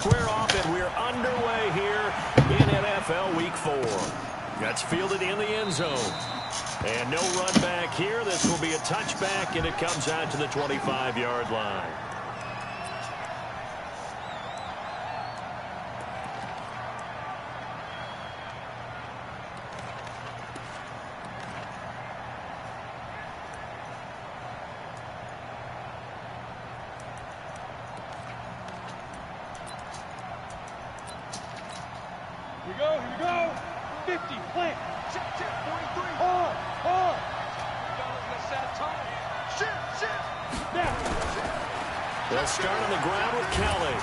Square off, and we're underway here in NFL Week 4. That's fielded in the end zone. And no run back here. This will be a touchback, and it comes out to the 25-yard line. Here we go. 50, plant. Check, 43. Hard. Shift. Now. They'll start on the ground with Kelly.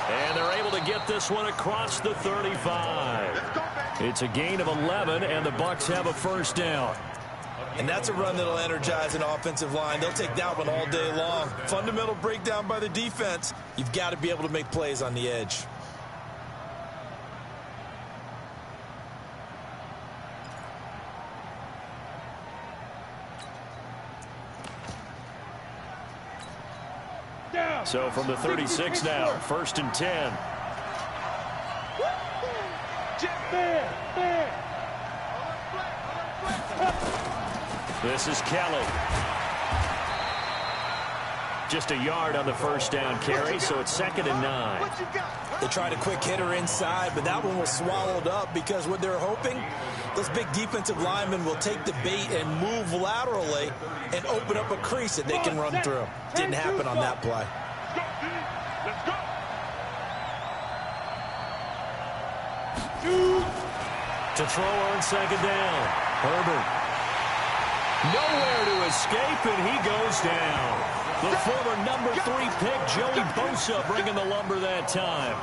And they're able to get this one across the 35. It's a gain of 11, and the Bucs have a first down. And that's a run that'll energize an offensive line. They'll take that one all day long. Fundamental breakdown by the defense. You've got to be able to make plays on the edge. So from the 36 now, 1st and 10. This is Kelly. Just a yard on the first down carry, so it's 2nd and 9. They tried a quick hitter inside, but that one was swallowed up because what they're hoping, those big defensive linemen will take the bait and move laterally and open up a crease that they can run through. Didn't happen on that play. Let's go. To throw on 2nd down. Herbert. Nowhere to escape, and he goes down. The former number 3 pick, Joey Bosa, bringing the lumber that time.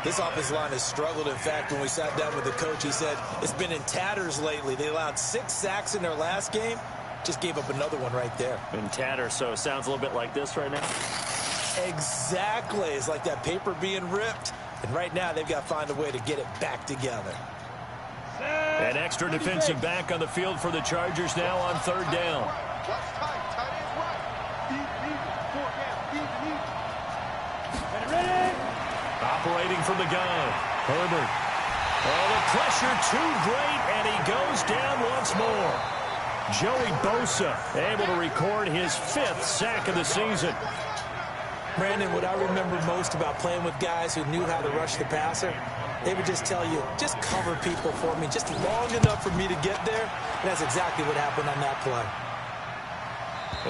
This offensive line has struggled. In fact, when we sat down with the coach, he said it's been in tatters lately. They allowed 6 sacks in their last game. Just gave up another one right there. In tatters, so it sounds a little bit like this right now. Exactly. It's like that paper being ripped. And right now, they've got to find a way to get it back together. An extra defensive back on the field for the Chargers now on 3rd down. Operating from the gun. Herbert. Oh, the pressure too great, and he goes down once more. Joey Bosa able to record his 5th sack of the season. Brandon, what I remember most about playing with guys who knew how to rush the passer, they would just tell you, just cover people for me, just long enough for me to get there. And that's exactly what happened on that play.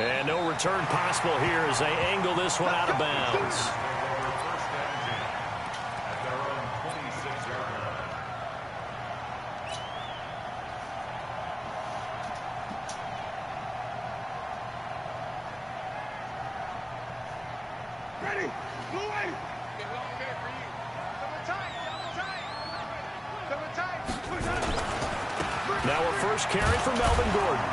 And no return possible here as they angle this one out of bounds. Ready. Blue way. Now a first carry for Melvin Gordon.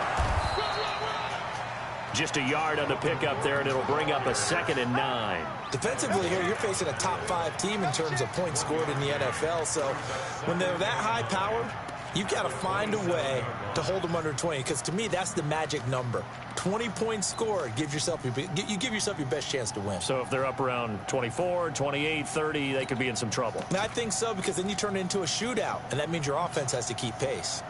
Just a yard on the pickup there, and it'll bring up a 2nd and 9. Defensively here, you're facing a top 5 team in terms of points scored in the NFL. So when they're that high powered, you've got to find a way to hold them under 20, because to me, that's the magic number. 20 points scored, you give yourself your best chance to win. So if they're up around 24, 28, 30, they could be in some trouble. And I think so, because then you turn it into a shootout, and that means your offense has to keep pace.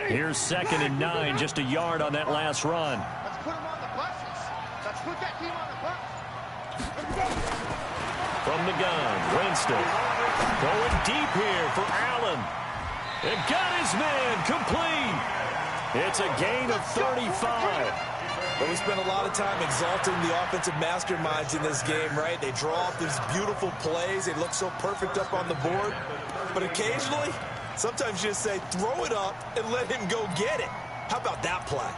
Here's 2nd and 9, just a yard on that last run. Let's put them on the buses. Let's put that team on the bus. From the gun, Winston. Going deep here for Allen. It got his man complete. It's a gain of 35. But we spent a lot of time exalting the offensive masterminds in this game, right? They draw up these beautiful plays. They look so perfect up on the board. But occasionally, sometimes you just say, throw it up and let him go get it. How about that play?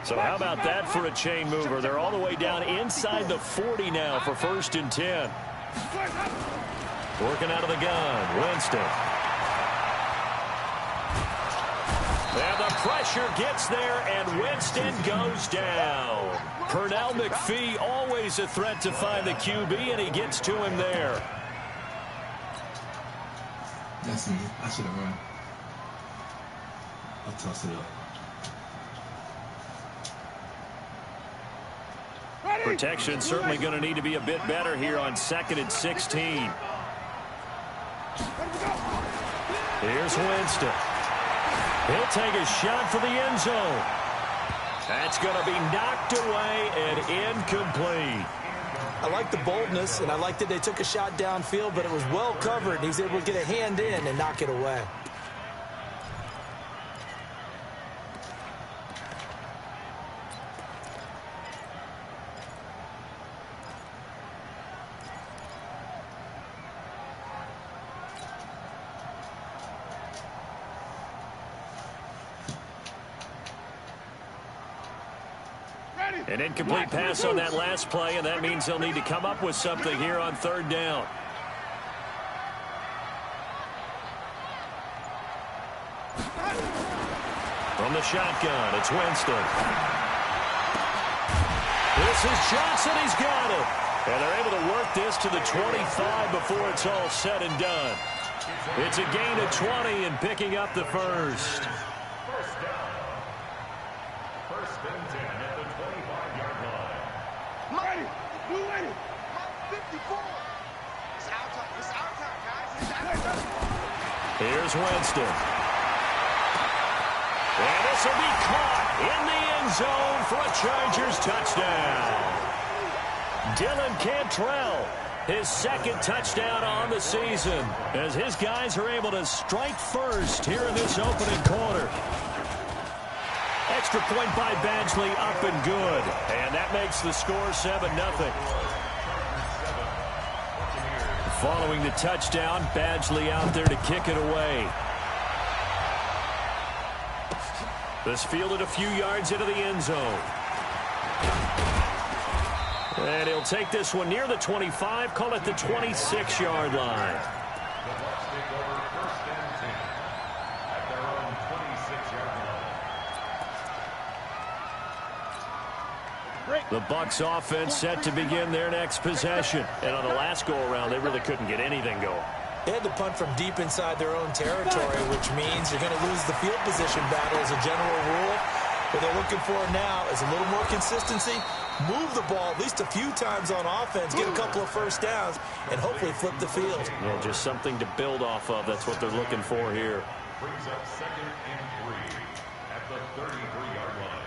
So how about that for a chain mover? They're all the way down inside the 40 now for 1st and 10. Working out of the gun, Winston. And the pressure gets there, and Winston goes down. Pernell McPhee, always a threat to find the QB, and he gets to him there. That's me. I should have run. I'll toss it up. Protection certainly going to need to be a bit better here on 2nd and 16. Here's Winston. He'll take a shot for the end zone. That's going to be knocked away and incomplete. I like the boldness, and I like that they took a shot downfield, but it was well covered. He's able to get a hand in and knock it away. An incomplete pass on that last play, and that means they'll need to come up with something here on 3rd down. From the shotgun, it's Winston. This is Johnson. He's got it. And they're able to work this to the 25 before it's all said and done. It's a gain of 20 and picking up the first. Here's Winston. And this will be caught in the end zone for a Chargers touchdown. Dylan Cantrell, his 2nd touchdown on the season, as his guys are able to strike first here in this opening quarter. Extra point by Badgley, up and good. And that makes the score 7-0. Following the touchdown, Badgley out there to kick it away. This fielded a few yards into the end zone. And he'll take this one near the 25, call it the 26-yard line. The Bucs offense set to begin their next possession. And on the last go-around, they really couldn't get anything going. They had to punt from deep inside their own territory, which means you're going to lose the field position battle as a general rule. What they're looking for now is a little more consistency, move the ball at least a few times on offense, get a couple of first downs, and hopefully flip the field. Yeah, just something to build off of. That's what they're looking for here. Brings up 2nd and 3 at the 33-yard line.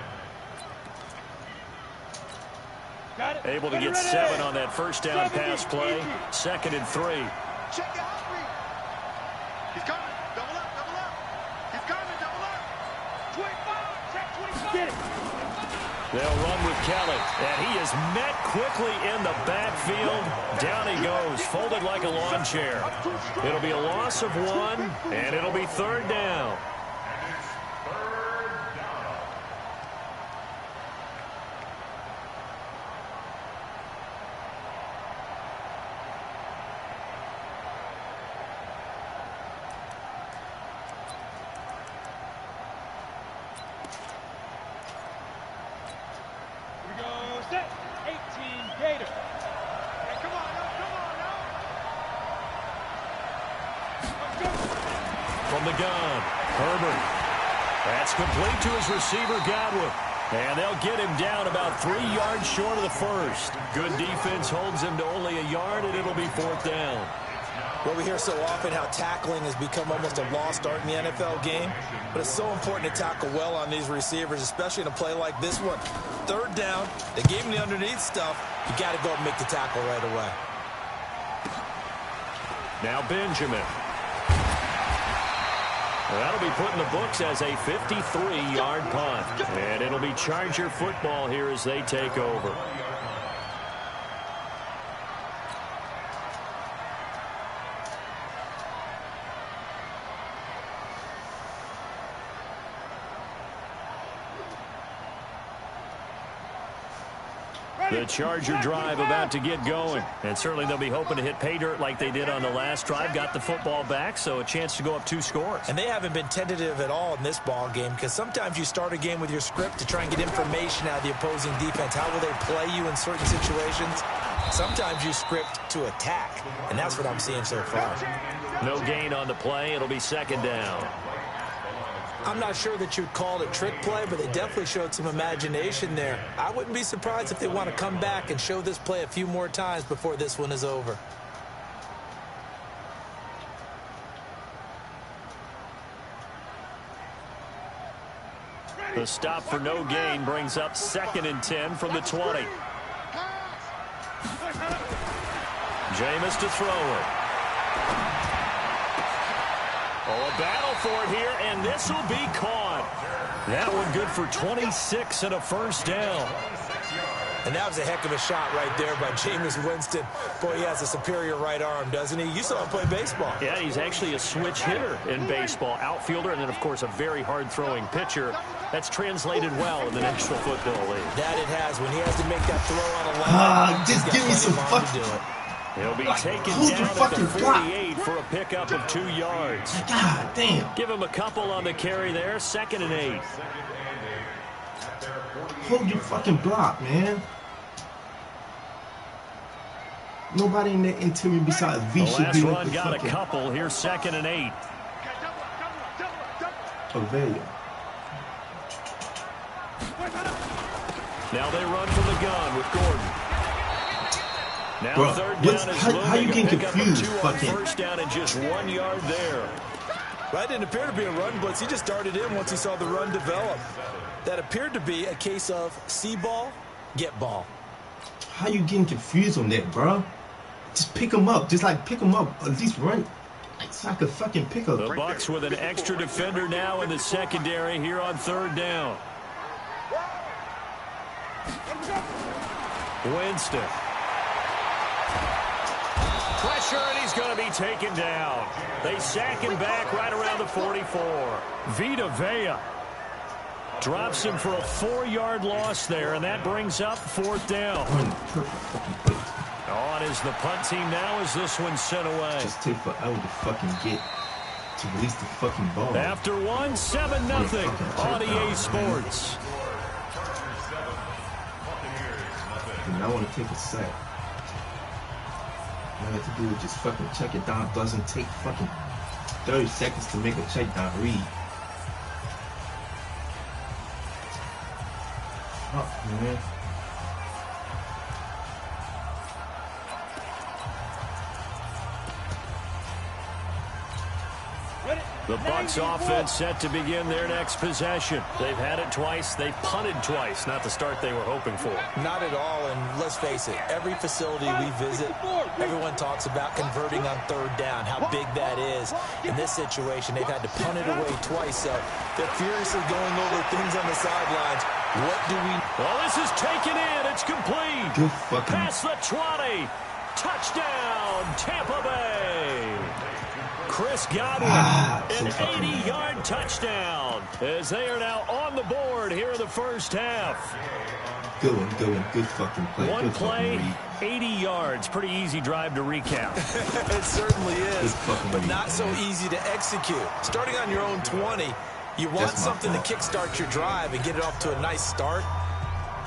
Able to get 7 on that first down pass play. 2nd and 3. Check it out. He's coming. Double up, double up. He's coming, double up. 25, check 25. Get it. They'll run with Kelly, and he is met quickly in the backfield. Down he goes, folded like a lawn chair. It'll be a loss of 1, and it'll be 3rd down. From the gun, Herbert. That's complete to his receiver, Godwin. And they'll get him down about 3 yards short of the first. Good defense holds him to only a yard, and it'll be 4th down. Well, we hear so often how tackling has become almost a lost art in the NFL game, but it's so important to tackle well on these receivers, especially in a play like this one. 3rd down, they gave him the underneath stuff. You got to go and make the tackle right away. Now Benjamin. That'll be put in the books as a 53-yard punt. And it'll be Charger football here as they take over. The Charger drive about to get going. And certainly they'll be hoping to hit pay dirt like they did on the last drive. Got the football back, so a chance to go up 2 scores. And they haven't been tentative at all in this ball game, because sometimes you start a game with your script to try and get information out of the opposing defense. How will they play you in certain situations? Sometimes you script to attack, and that's what I'm seeing so far. No gain on the play. It'll be second down. I'm not sure that you'd call it a trick play, but they definitely showed some imagination there. I wouldn't be surprised if they want to come back and show this play a few more times before this one is over. The stop for no gain brings up 2nd and 10 from the 20. Jameis to throw it. Oh, a battle for it here, and this will be caught. That one good for 26 and a first down. And that was a heck of a shot right there by Jameis Winston. Boy, he has a superior right arm, doesn't he? You saw him play baseball. Yeah, he's actually a switch hitter in baseball. Outfielder, and then, of course, a very hard-throwing pitcher. That's translated well in the National Football League. That it has. When he has to make that throw on a line, just give me some fucking... He'll be taken down at the 48 for a pickup of 2 yards. God damn. Give him a couple on the carry there. 2nd and 8. Hold your fucking block, man. Nobody in the interior besides V The should last be run like got fucking... a couple. Here's 2nd and 8. Avelia. Now they run from the gun with Gordon. Now Bro, 3rd down is how you looming. getting A pickup of confused? 2 on Fucking... first down and just 1 yard there. That didn't appear to be a run blitz. He just darted in once he saw the run develop. That appeared to be a case of see ball, get ball. How you getting confused on that, bro? Just pick him up. Just like pick him up. At least run. So I could fucking pick up. The Bucks with an extra defender now in the secondary here on 3rd down. Winston. Pressure, and he's going to be taken down. They sack him back right around the 44. Vita Vea drops him for a 4-yard loss there, and that brings up 4th down. On is the punt team now as this one's sent away. Just take forever to fucking get to release the fucking ball. After 1, 7-0 on EA Sports. And I want to take a sack. All I have to do is just fucking check it down. Doesn't take fucking 30 seconds to make a check down read. Fuck, man. The Bucks offense set to begin their next possession. They've had it twice. They've punted twice. Not the start they were hoping for. Not at all, and let's face it, every facility we visit, everyone talks about converting on 3rd down, how big that is. In this situation, they've had to punt it away twice, so they're furiously going over things on the sidelines. What do we... Well, this is taken in. It's complete. Good fucking... Past the 20. Touchdown, Tampa Bay. Chris Godwin, an 80-yard touchdown, as they are now on the board here in the first half. Good one, good one. Good fucking play. One good play, 80 yards. Pretty easy drive to recap. It certainly is, but read. not so easy to execute. Starting on your own 20, you want something to kickstart your drive and get it off to a nice start.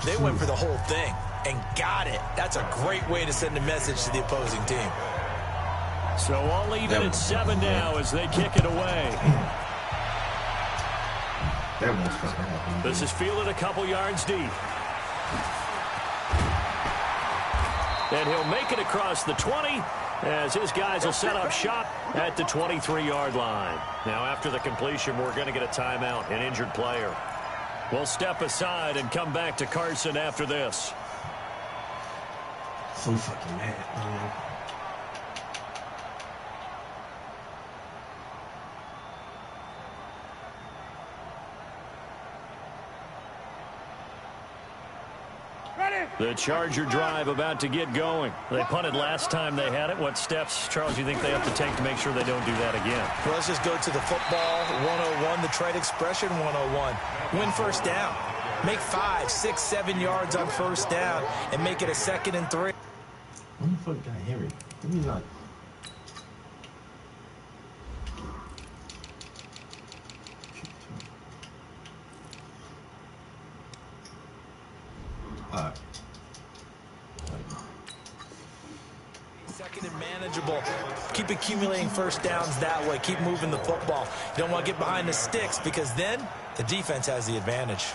They went for the whole thing and got it. That's a great way to send a message to the opposing team. So all leave it at 7 now as they kick it away. That one's fucking happening. This is fielded a couple yards deep. And he'll make it across the 20 as his guys will set up shop at the 23-yard line. Now after the completion, we're going to get a timeout, an injured player. We'll step aside and come back to Carson after this. So fucking mad, man. The Charger drive about to get going. They punted last time they had it. What steps, Charles, do you think they have to take to make sure they don't do that again? Well, let's just go to the football 101, the trade expression 101. Win first down. Make 5, 6, 7 yards on first down and make it a 2nd and 3. When the fuck got Harry? Let me not. Alright. Second and manageable. Keep accumulating first downs that way. Keep moving the football. You don't want to get behind the sticks because then the defense has the advantage.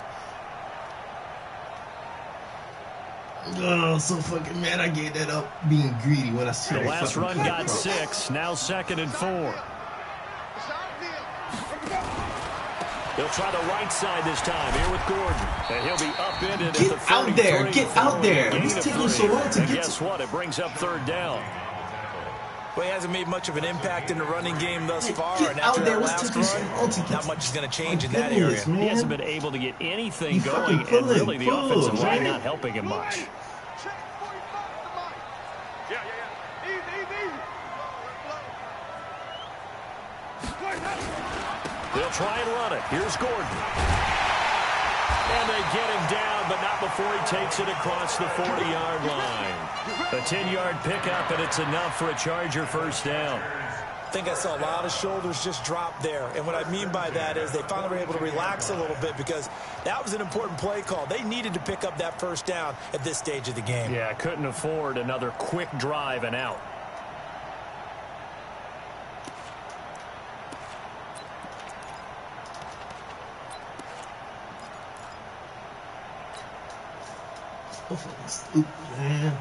Oh, so fucking mad I gave that up being greedy when I see The that last fucking run cut, got bro. 6. Now 2nd and 4. He'll try the right side this time. Here with Gordon. And he'll be upended at the 33. Get out there. Get out there. Gain He's of taking 3. so long to and get guess what? It brings up 3rd down. Well, he hasn't made much of an impact in the running game thus far. Get And out after there. that What's last taking so run, long to get not much is going to change in My that area. goodness, man. He hasn't been able to get anything You going, fucking and really the pull, offensive line man. not helping him much. Yeah. Easy. They'll try and run it. Here's Gordon. And they get him down, but not before he takes it across the 40-yard line. A 10-yard pickup, and it's enough for a Charger first down. I think I saw a lot of shoulders just drop there. And what I mean by that is they finally were able to relax a little bit because that was an important play call. They needed to pick up that first down at this stage of the game. Yeah, couldn't afford another quick drive and out. So fucking stupid, man.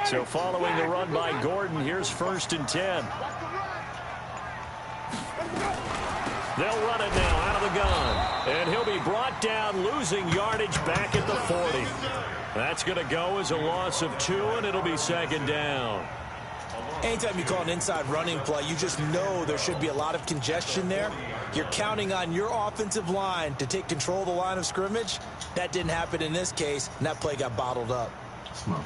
So following the run by Gordon, here's 1st and 10. They'll run it now out of the gun. And he'll be brought down, losing yardage back at the 40. That's going to go as a loss of 2, and it'll be 2nd down. Anytime you call an inside running play, you just know there should be a lot of congestion there. You're counting on your offensive line to take control of the line of scrimmage. That didn't happen in this case, and that play got bottled up. Smart.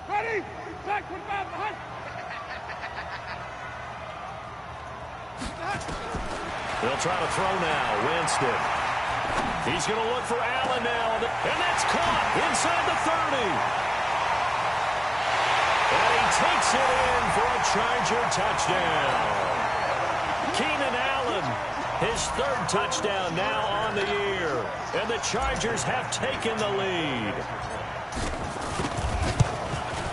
Ready? Back 25 behind. They'll try to throw now. Winston. He's going to look for Allen now. And that's caught inside the 30. And he takes it in for a Charger touchdown. Keenan Allen, his 3rd touchdown now on the year. And the Chargers have taken the lead.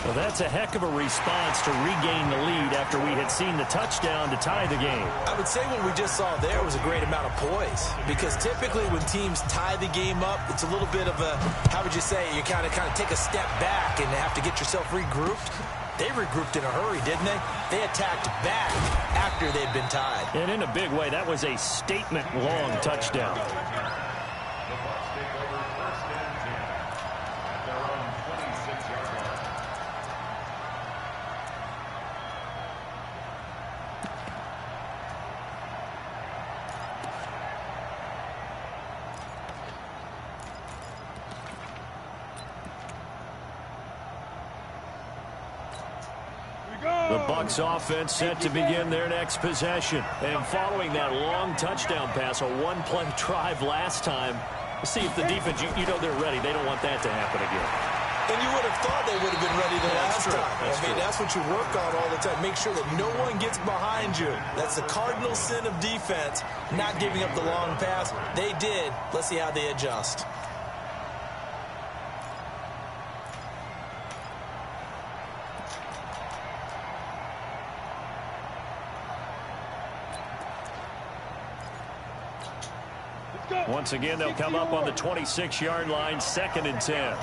Well, that's a heck of a response to regain the lead after we had seen the touchdown to tie the game. I would say what we just saw there was a great amount of poise because typically when teams tie the game up, it's a little bit of a, how would you say, you kind of take a step back and have to get yourself regrouped. They regrouped in a hurry, didn't they? They attacked back after they'd been tied. And in a big way, that was a statement-long touchdown. The Bucs take over 1st and 10 at their own 26-yard line. The Bucs offense set to begin their next possession. And following that long touchdown pass, a one-play drive last time, see if the defense, you know they're ready. They don't want that to happen again. And you would have thought they would have been ready the last true. time. That's what you work on all the time. Make sure that no one gets behind you. That's the cardinal sin of defense, not giving up the long pass. They did. Let's see how they adjust. Once again, they'll come up on the 26-yard line, 2nd and 10.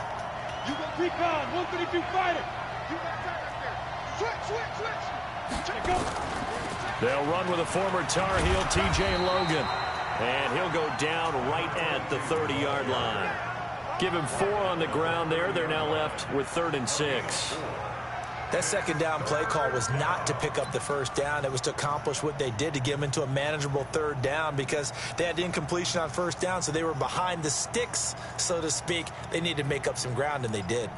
You go keep on. 132 fighter. You got that right there. Switch. Go. They'll run with a former Tar Heel, T.J. Logan. And he'll go down right at the 30-yard line. Give him 4 on the ground there. They're now left with 3rd and 6. That second down play call was not to pick up the first down. It was to accomplish what they did, to get them into a manageable third down, because they had incompletion on first down, so they were behind the sticks, so to speak. They needed to make up some ground, and they did.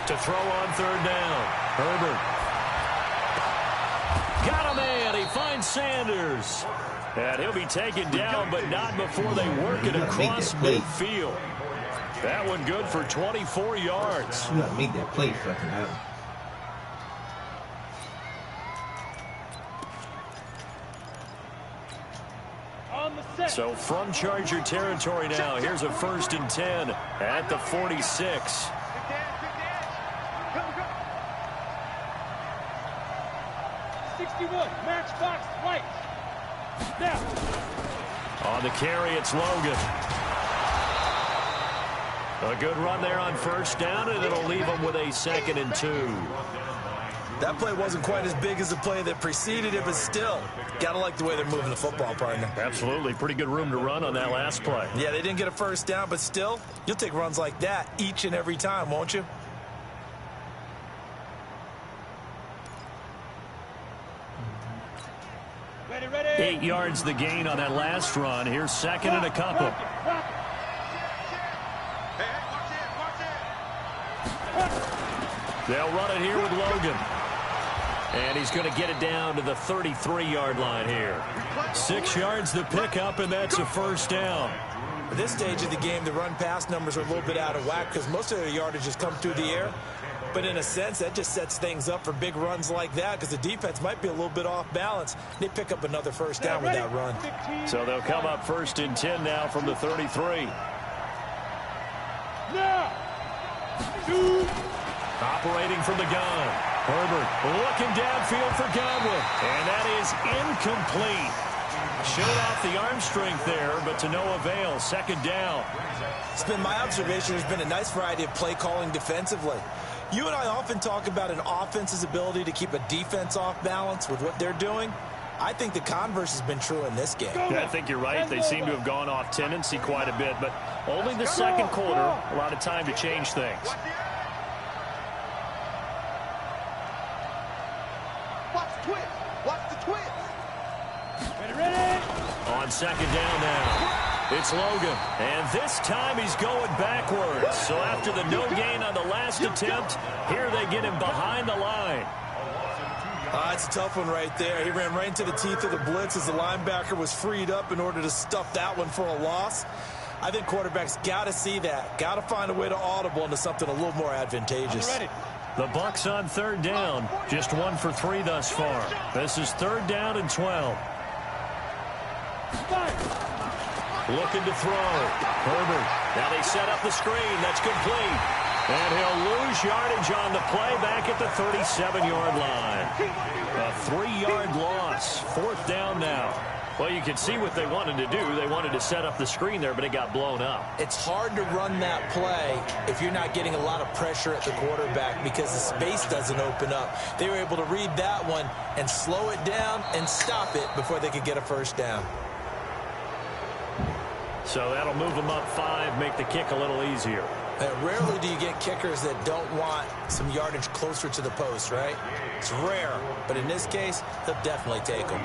To throw on third down. Herbert. Got a man. He finds Sanders. And he'll be taken down, but not before they work it across midfield. That one good for 24 yards. You gotta make that play, fucking hell. So from Charger territory now, here's a 1st and 10 at the 46. Matchbox right. Now. On the carry, it's Logan. A good run there on first down, and it'll leave them with a 2nd and 2. That play wasn't quite as big as the play that preceded it, but still, gotta like the way they're moving the football, partner. Absolutely. Pretty good room to run on that last play. Yeah, they didn't get a first down, but still, you'll take runs like that each and every time, won't you? Ready. 8 yards the gain on that last run. Here's 2nd and a couple. They'll run it here with Logan. And he's going to get it down to the 33-yard line here. 6 yards the pickup, and that's a first down. At this stage of the game, the run-pass numbers are a little bit out of whack because most of their yardage has come through the air. But in a sense, that just sets things up for big runs like that because the defense might be a little bit off balance. They pick up another first down with that run. So they'll come up 1st and 10 now from the 33. Now. Operating from the gun. Herbert looking downfield for Godwin. And that is incomplete. Showed off the arm strength there, but to no avail. 2nd down. It's been my observation there's been a nice variety of play calling defensively. You and I often talk about an offense's ability to keep a defense off balance with what they're doing. I think the converse has been true in this game. Yeah, I think you're right. They seem to have gone off tendency quite a bit, but only the 2nd quarter. A lot of time to change things. Watch the twist. Ready. On 2nd down now. It's Logan, and this time he's going backwards. So after the no gain on the last attempt, here they get him behind the line. It's a tough one right there. He ran right into the teeth of the blitz as the linebacker was freed up in order to stuff that one for a loss. I think quarterbacks got to see that. Got to find a way to audible into something a little more advantageous. The Bucks on 3rd down. Just 1 for 3 thus far. This is 3rd down and 12. Looking to throw. Herbert. Now they set up the screen. That's complete. And he'll lose yardage on the play back at the 37-yard line. A 3-yard loss. 4th down now. Well, you can see what they wanted to do. They wanted to set up the screen there, but it got blown up. It's hard to run that play if you're not getting a lot of pressure at the quarterback because the space doesn't open up. They were able to read that one and slow it down and stop it before they could get a first down. So that'll move them up 5, make the kick a little easier. Rarely do you get kickers that don't want some yardage closer to the post, right? It's rare, but in this case, they'll definitely take them.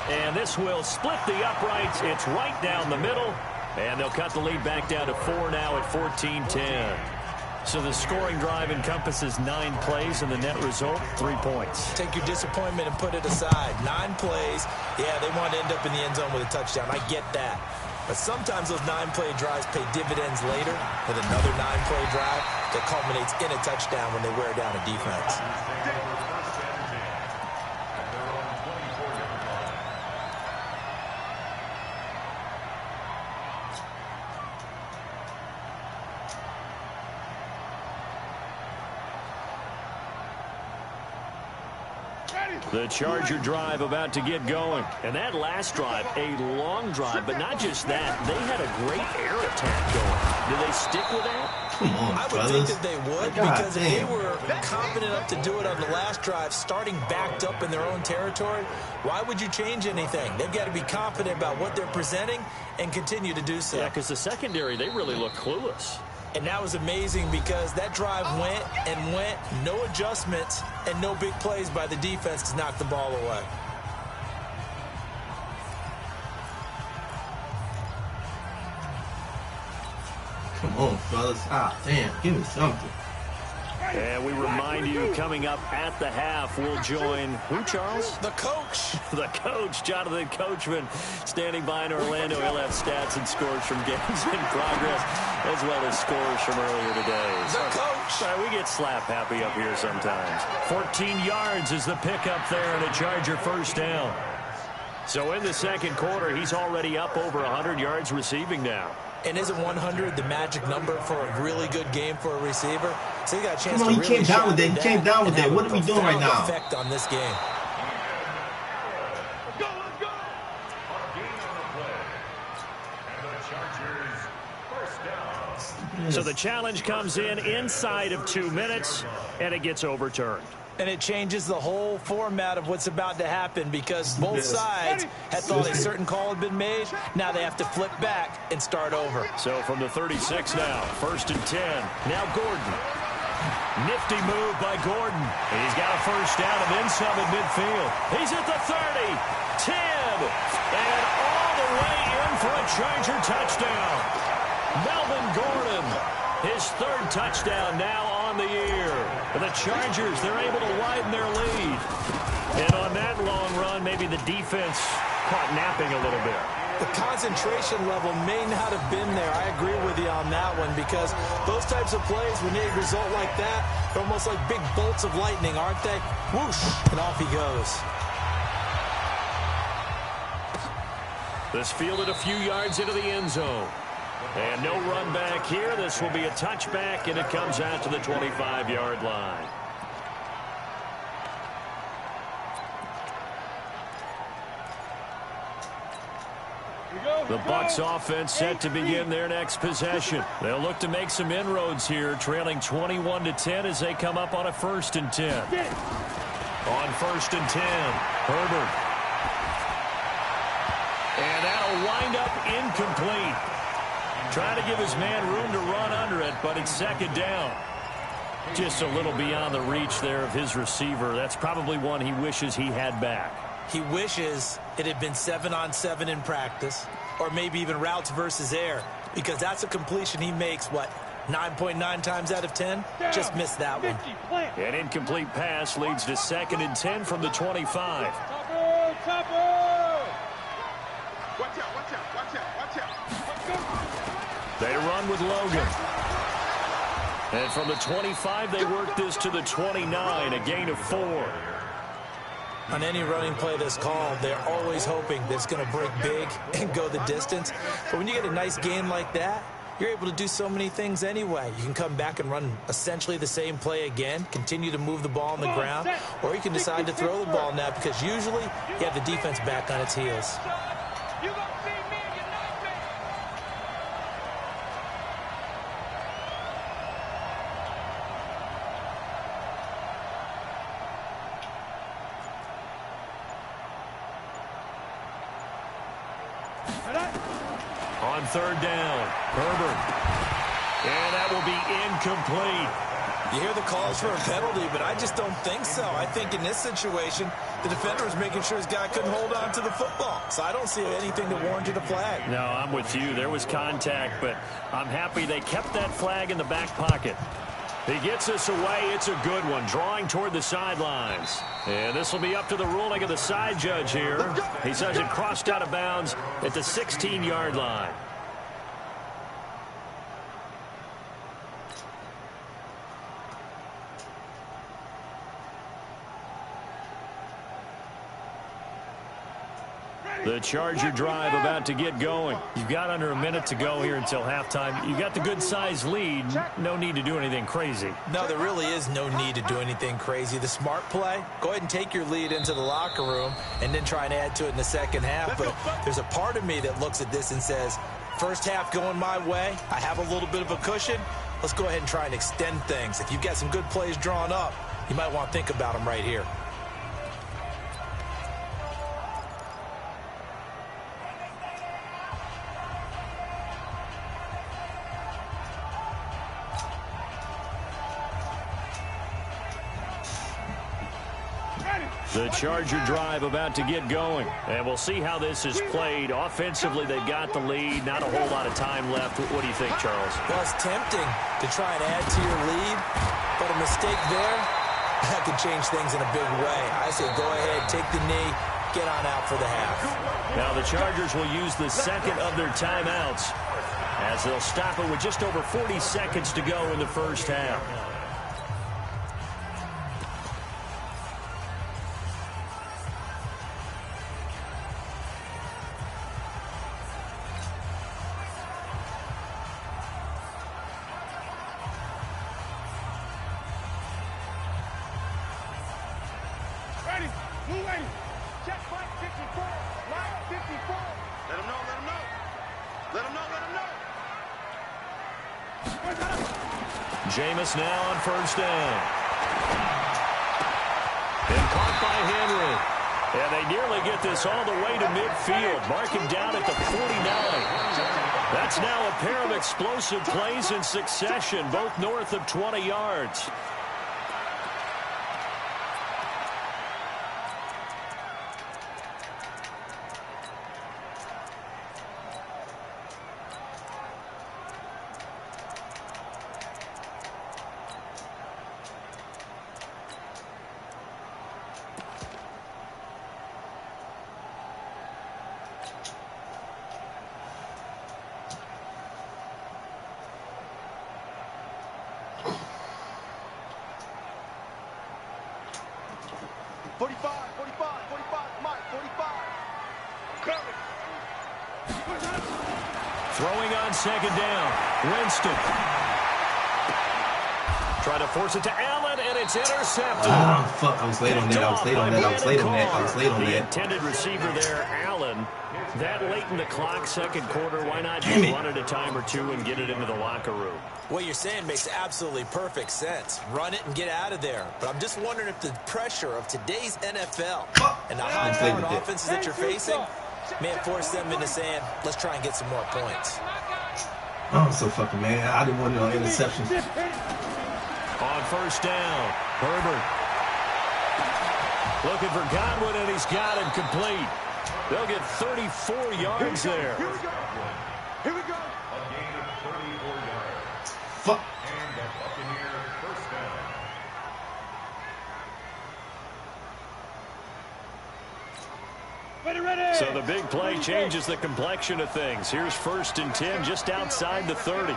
And this will split the uprights. It's right down the middle. And they'll cut the lead back down to 4 now at 14-10. So the scoring drive encompasses 9 plays, and the net result, 3 points. Take your disappointment and put it aside. 9 plays. Yeah, they want to end up in the end zone with a touchdown. I get that. But sometimes those 9-play drives pay dividends later with another 9-play drive that culminates in a touchdown when they wear down a defense. The Charger drive about to get going. And that last drive, a long drive, but not just that. They had a great air attack going. Do they stick with that? Come on, I would fellas. think that they would, God because if they damn. were confident enough to do it on the last drive, starting backed up in their own territory, why would you change anything? They've got to be confident about what they're presenting and continue to do so. Yeah, because the secondary, they really look clueless. And that was amazing because that drive went and went, no adjustments, and no big plays by the defense to knock the ball away. Come on, fellas. Ah, damn. Give me something. And we remind you, coming up at the half, we'll join who, Charles? The coach. The coach, Jonathan Coachman, standing by in Orlando. He'll have stats and scores from games in progress, as well as scores from earlier today. The coach. Sorry, we get slap happy up here sometimes. 14 yards is the pickup there, and a Charger first down. So in the second quarter, he's already up over 100 yards receiving now. And isn't 100 the magic number for a really good game for a receiver? So he got a chance Come on, to he really came down with that. He shine came down with and that. have What a are we doing right profound now? effect on this game. Let's go, let's go. On a gain on the play. And the Chargers first down. So the challenge comes in inside of 2 minutes, and it gets overturned. And it changes the whole format of what's about to happen because both sides had thought a certain call had been made. Now they have to flip back and start over. So from the 36 now, 1st and 10. Now Gordon. Nifty move by Gordon. And he's got a first down and then some at midfield. He's at the 30, 10, and all the way in for a Charger touchdown. Melvin Gordon, his 3rd touchdown now on the year. And the Chargers, they're able to widen their lead. And on that long run, maybe the defense caught napping a little bit. The concentration level may not have been there. I agree with you on that one because those types of plays, when they result like that, they're almost like big bolts of lightning, aren't they? Whoosh, and off he goes. This fielded a few yards into the end zone. And no run back here. This will be a touchback, and it comes out to the 25-yard line. The Bucs offense set to begin their next possession. They'll look to make some inroads here, trailing 21-10 as they come up on a 1st and 10. On 1st and 10, Herbert. And that'll wind up incomplete. Trying to give his man room to run under it, but it's 2nd down. Just a little beyond the reach there of his receiver. That's probably one he wishes he had back. He wishes it had been 7-on-7 in practice, or maybe even routes versus air, because that's a completion he makes, what, 9.9 times out of 10? Just missed that one. An incomplete pass leads to 2nd and 10 from the 25. Watch out, watch out, watch out, watch out. Let's go. They run with Logan. And from the 25, they work this to the 29, a gain of 4. On any running play that's called, they're always hoping that it's going to break big and go the distance. But when you get a nice gain like that, you're able to do so many things anyway. You can come back and run essentially the same play again, continue to move the ball on the ground, or you can decide to throw the ball now because usually you have the defense back on its heels. You gonna see me and you know me. On 3rd down, Herbert. And that will be incomplete. You hear the calls for a penalty, but I just don't think so. I think in this situation, the defender was making sure his guy couldn't hold on to the football. So I don't see anything that warranted a flag. No, I'm with you. There was contact, but I'm happy they kept that flag in the back pocket. He gets us away. It's a good one, drawing toward the sidelines. And this will be up to the ruling of the side judge here. He says it crossed out of bounds at the 16-yard line. The Charger drive about to get going. You've got under a minute to go here until halftime. You got the good-sized lead. No need to do anything crazy. No, there really is no need to do anything crazy. The smart play, go ahead and take your lead into the locker room and then try and add to it in the second half. But there's a part of me that looks at this and says, first half going my way, I have a little bit of a cushion. Let's go ahead and try and extend things. If you've got some good plays drawn up, you might want to think about them right here. The Charger drive about to get going. And we'll see how this is played. Offensively, they've got the lead. Not a whole lot of time left. What do you think, Charles? Well, it's tempting to try and add to your lead, but a mistake there, that could change things in a big way. I say go ahead, take the knee, get on out for the half. Now the Chargers will use the second of their timeouts as they'll stop it with just over 40 seconds to go in the first half. Jameis now on first down. And caught by Henry. And they nearly get this all the way to midfield. Mark him down at the 49. That's now a pair of explosive plays in succession, both north of 20 yards. Throwing on second down. Winston. Try to force it to Allen, and it's intercepted. Oh, fuck. I was late on that. I was late on that. I was late on that. I was late on that. The intended receiver there, Allen. That late in the clock, second quarter, why not just run it a time or two and get it into the locker room? What you're saying makes absolutely perfect sense. Run it and get out of there. But I'm just wondering if the pressure of today's NFL and the high-powered offenses that you're facing may have forced them into saying, let's try and get some more points. I'm so fucking mad. I didn't want it on interception. On first down, Herbert. Looking for Godwin, and he's got him complete. They'll get 34 yards there. Here we go. Here we go. A gain of 34 yards. Fuck. And the Buccaneer first down. So the big play changes the complexion of things. Here's first and 10 just outside the 30.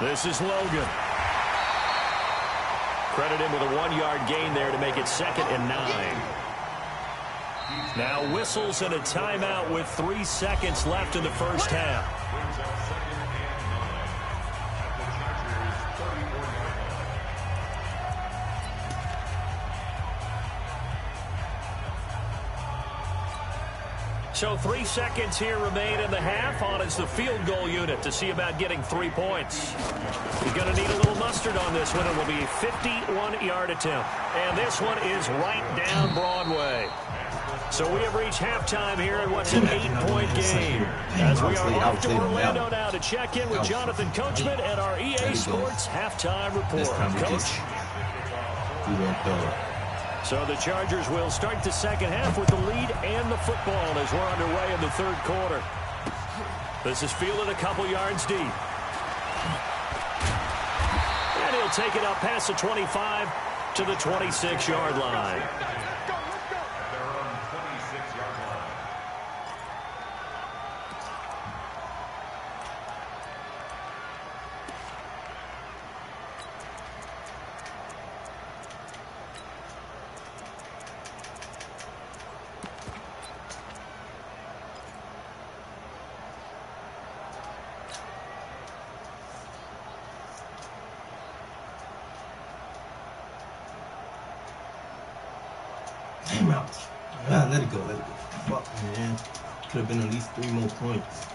This is Logan. Credit him with a 1-yard gain there to make it 2nd and 9. Now whistles and a timeout with 3 seconds left in the first half. Brings up 2nd and 9 at the Chargers' 34-yard line. So 3 seconds here remain in the half. On is the field goal unit to see about getting 3 points. He's going to need a little mustard on this one. It will be a 51-yard attempt. And this one is right down Broadway. So we have reached halftime here in what's an 8-point game. As we are off to Orlando now to check in with Jonathan Coachman at our EA Sports halftime report. Coach? So the Chargers will start the second half with the lead and the football as we're underway in the third quarter. This is fielded a couple yards deep. And he'll take it up past the 25 to the 26-yard line. They're on 26-yard line. Damn out. Ah, let it go. Let it go. Fuck, man. Could have been at least 3 more points.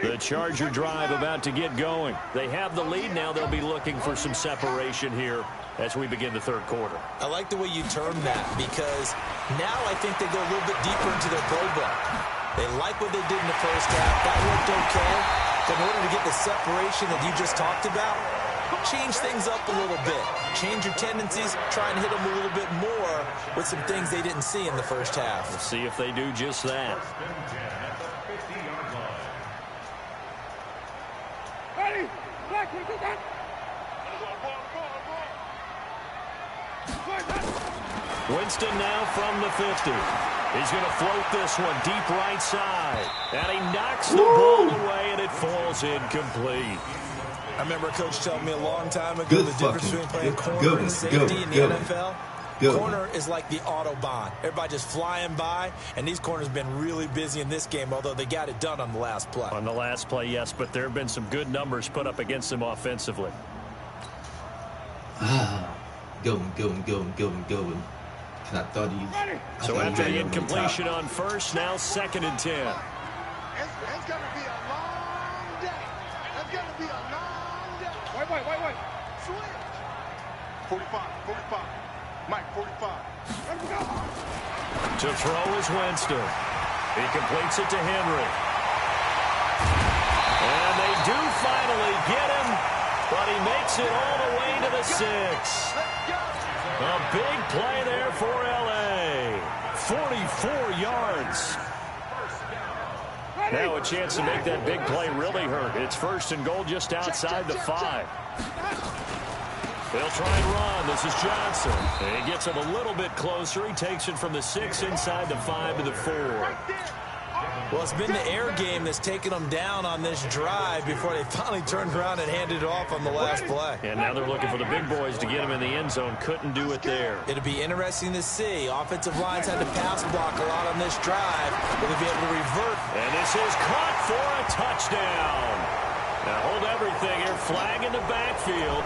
The Charger drive about to get going. They have the lead now. They'll be looking for some separation here as we begin the third quarter. I like the way you term that because now I think they go a little bit deeper into their playbook. They like what they did in the first half. That worked okay. But in order to get the separation that you just talked about, change things up a little bit. Change your tendencies. Try and hit them a little bit more with some things they didn't see in the first half. We'll see if they do just that. Winston now from the 50. He's going to float this one deep right side. And he knocks the ball away, and it falls incomplete. I remember a coach telling me a long time ago the difference between playing corner and safety in the NFL. Corner is like the Autobahn. Everybody just flying by, and these corners have been really busy in this game, although they got it done on the last play. On the last play, yes, but there have been some good numbers put up against them offensively. Going. I thought he... So after the incompletion on first, now 2nd and 10. It's going to be a long day. It's going to be a long day. Wait. Switch. 45. Mike, 45. To throw is Winston. He completes it to Henry. And they do finally get him, but he makes it all the way to the 6. A big play there for L.A. 44 yards. Now a chance to make that big play really hurt. It's 1st and goal just outside the 5. They'll try and run. This is Johnson. And he gets him a little bit closer. He takes it from the 6 inside the 5 to the 4. Well, it's been the air game that's taken them down on this drive before they finally turned around and handed it off on the last play. And now they're looking for the big boys to get him in the end zone. Couldn't do it there. It'll be interesting to see. Offensive lines had to pass block a lot on this drive. Will they be able to revert? And this is caught for a touchdown. Now hold everything here. Flag in the backfield.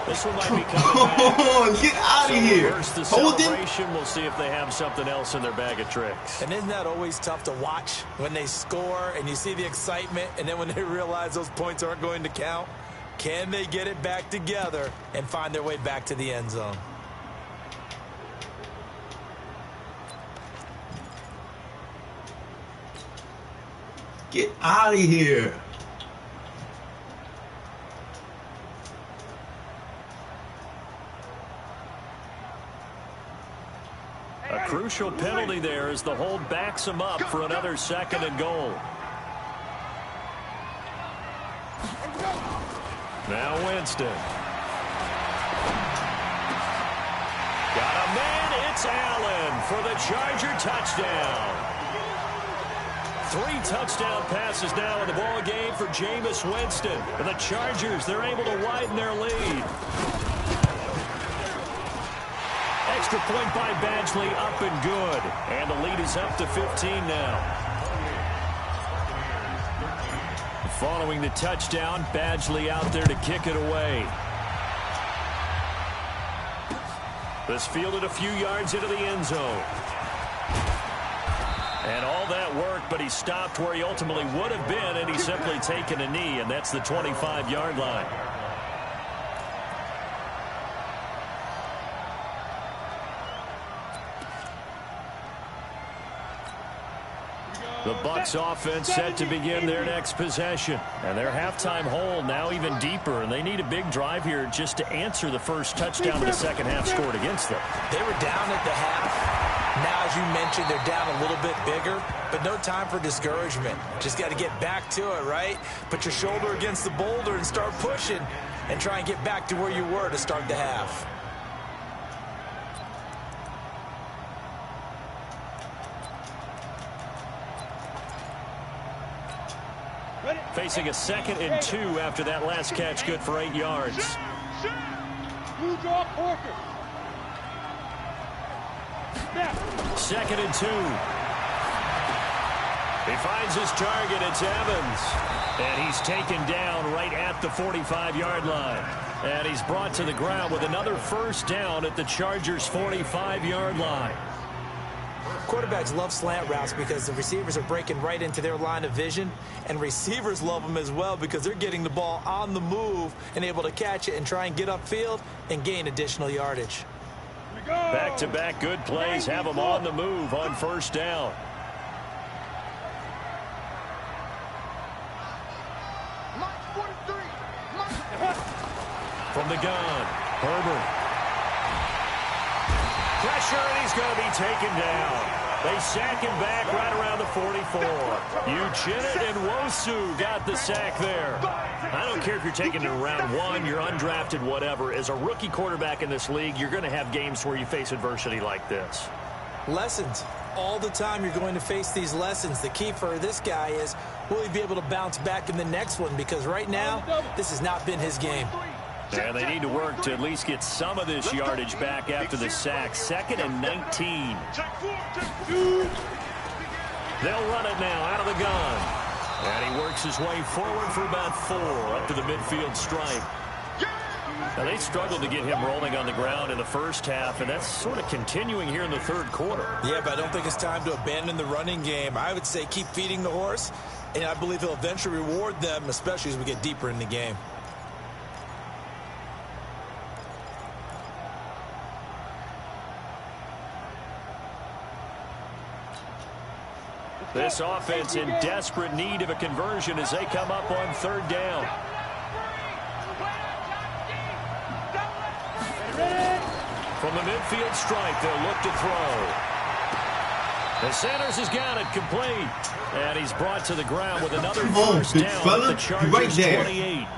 This one might be coming back. Oh, get out of here. First the Hold celebration. We'll see if they have something else in their bag of tricks. And isn't that always tough to watch when they score and you see the excitement and then when they realize those points aren't going to count? Can they get it back together and find their way back to the end zone? Get out of here. A crucial penalty there as the hold backs him up for another 2nd and goal. Now Winston. Got a man. It's Allen for the Charger touchdown. 3 touchdown passes now in the ball game for Jameis Winston. And the Chargers, they're able to widen their lead. Extra point by Badgley, up and good. And the lead is up to 15 now. Following the touchdown, Badgley out there to kick it away. This fielded a few yards into the end zone. And all that worked, but he stopped where he ultimately would have been, and he's simply taken a knee, and that's the 25-yard line. The Bucs offense set to begin their next possession. And their halftime hole now even deeper, and they need a big drive here just to answer the first touchdown of the second half scored against them. They were down at the half. Now, as you mentioned, they're down a little bit bigger, but no time for discouragement. Just got to get back to it, right? Put your shoulder against the boulder and start pushing and try and get back to where you were to start the half. Facing a 2nd and 2 after that last catch, good for 8 yards. You draw Porter. 2nd and 2. He finds his target. It's Evans. And he he's taken down right at the 45-yard line. And he's brought to the ground with another first down at the Chargers' 45-yard line. Quarterbacks love slant routes because the receivers are breaking right into their line of vision, and receivers love them as well because they're getting the ball on the move and able to catch it and try and get upfield and gain additional yardage. Back-to-back good plays have them on the move on first down. From the gun, Herbert. Pressure, and he's going to be taken down. They sack him back right around the 44. Uchenna and Wosu got the sack there. I don't care if you're taking it in round 1, you're undrafted, whatever. As a rookie quarterback in this league, you're going to have games where you face adversity like this. Lessons. All the time you're going to face these lessons. The key for this guy is, will he be able to bounce back in the next one? Because right now, this has not been his game. And they need to work to at least get some of this yardage back after the sack. 2nd and 19. They'll run it now out of the gun. And he works his way forward for about 4 up to the midfield stripe. Now, they struggled to get him rolling on the ground in the first half, and that's sort of continuing here in the third quarter. Yeah, but I don't think it's time to abandon the running game. I would say keep feeding the horse, and I believe he'll eventually reward them, especially as we get deeper in the game. This offense in desperate need of a conversion as they come up on third down. From the midfield stripe, they'll look to throw. The Sanders has got it complete. And he's brought to the ground with another first down at the Chargers 28.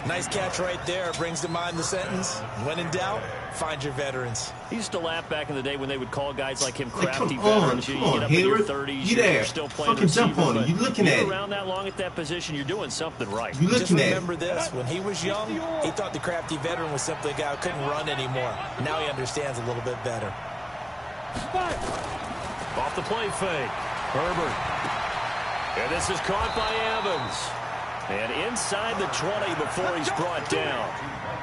Nice catch right there. Brings to mind the sentence, when in doubt, find your veterans. He used to laugh back in the day when they would call guys like him crafty veterans. You get up in your 30s, you're still playing receiver, jump on it. You're looking at it. Around that long at that position, you're doing something right. Just remember this. When he was young, he thought the crafty veteran was simply a guy who couldn't run anymore. Now he understands a little bit better. Off the play fake. Herbert. And this is caught by Evans. And inside the 20 before he's brought down.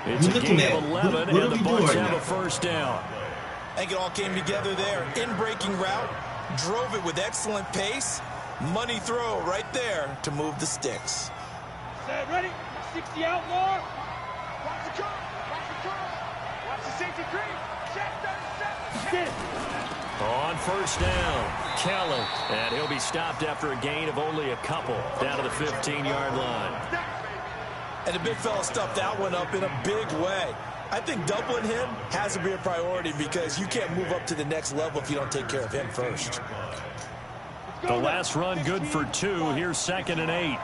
It's a gain of 11, and the Bucs have a first down. I think it all came together there. In-breaking route, drove it with excellent pace. Money throw right there to move the sticks. Set, ready? 60 out more. Watch the curl. Watch the curl. Watch the safety creep. Check 37. On first down, Kelly. And he'll be stopped after a gain of only a couple down to the 15-yard line. And the big fella stuffed that one up in a big way. I think doubling him has to be a priority because you can't move up to the next level if you don't take care of him first. The last run good for 2. Here's 2nd and 8.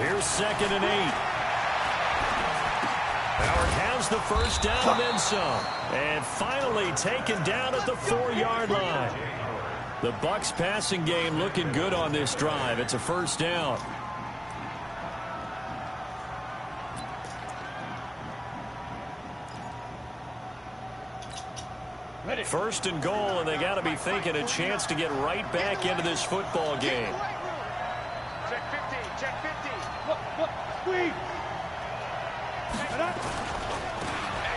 Here's 2nd and 8. Howard has the first down and then some. And finally taken down at the 4-yard line. The Bucs passing game looking good on this drive. It's a first down. First and goal, and they got to be thinking a chance to get right back into this football game. Check 50. Check 50. Look, squeeze.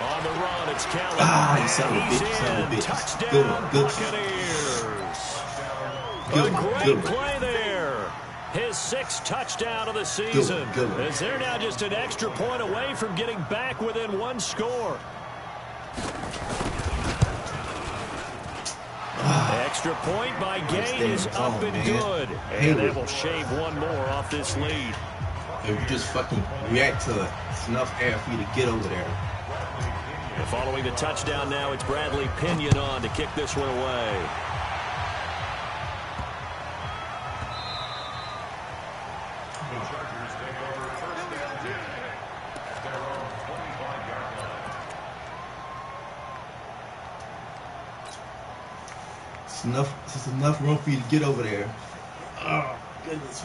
On the run, it's Kelly. Ah, son of a bitch, son of a bitch. Touchdown, Buccaneers. Great play there. His 6th touchdown of the season. As they're now just an extra point away from getting back within 1 score. Extra point by Gay is up and good. And that will shave 1 more off this lead. If you just fucking react to it, it's enough air for you to get over there. And following the touchdown now, it's Bradley Pinion on to kick this one away. The Chargers take over first and 10 at their own 25-yard line. It's enough room for you to get over there. Oh, goodness.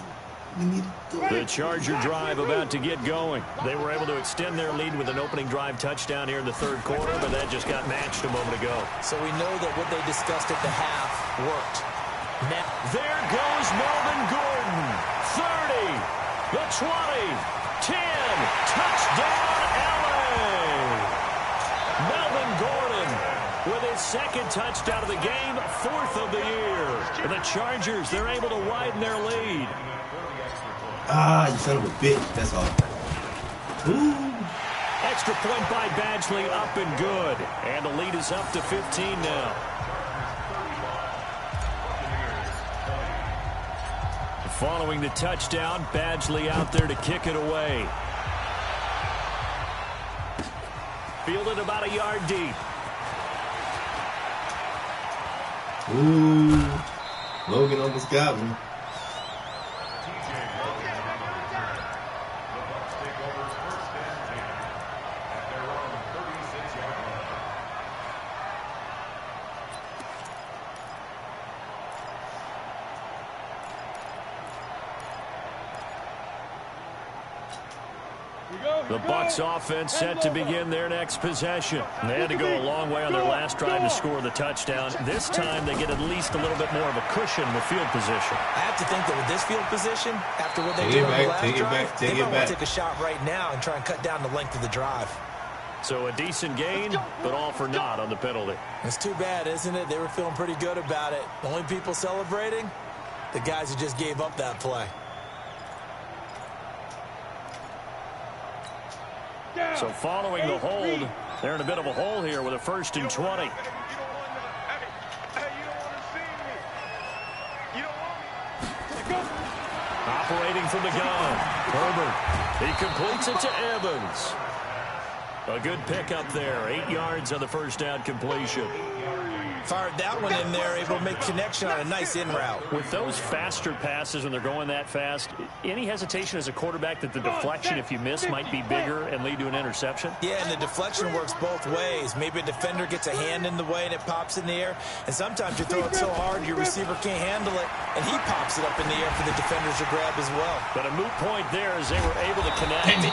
We need to go. The Charger drive about to get going. They were able to extend their lead with an opening drive touchdown here in the third quarter, but that just got matched a moment ago. So we know that what they discussed at the half worked. There goes Melvin Gordon. 30, the 20, 10, touchdown LA. Melvin Gordon with his second touchdown of the game, 4th of the year. And the Chargers, they're able to widen their lead. Ah, you son of a bitch. That's all. Ooh. Extra point by Badgley, up and good. And the lead is up to 15 now. Following the touchdown, Badgley out there to kick it away. Fielded about a yard deep. Ooh. Logan almost got me. The Bucs offense set to begin their next possession. They had to go a long way on their last drive to score the touchdown. This time they get at least a little bit more of a cushion with field position. I have to think that with this field position, after what they did on the last drive, they might want to take a shot right now and try and cut down the length of the drive. So a decent gain, but all for naught on the penalty. It's too bad, isn't it? They were feeling pretty good about it. The only people celebrating, the guys who just gave up that play. So following the hold, they're in a bit of a hole here with a 1st and 20. Operating from the gun, Herbert. He completes it to Evans. A good pickup there, 8 yards on the first down completion. Fired that one in there, able to make connection on a nice in route. With those faster passes when they're going that fast, any hesitation as a quarterback that the deflection, if you miss, might be bigger and lead to an interception? Yeah, and the deflection works both ways. Maybe a defender gets a hand in the way and it pops in the air. And sometimes you throw it so hard your receiver can't handle it, and he pops it up in the air for the defenders to grab as well. But a moot point there as they were able to connect.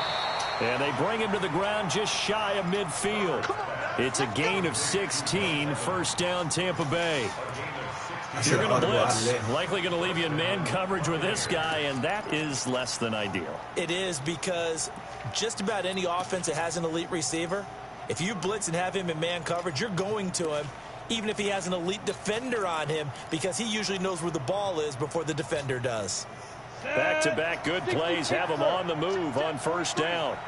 And they bring him to the ground just shy of midfield. It's a gain of 16, 1st down Tampa Bay. You're going to blitz, likely going to leave you in man coverage with this guy, and that is less than ideal. It is, because just about any offense that has an elite receiver, if you blitz and have him in man coverage, you're going to him, even if he has an elite defender on him, because he usually knows where the ball is before the defender does. Back-to-back good plays have him on the move on 1st down.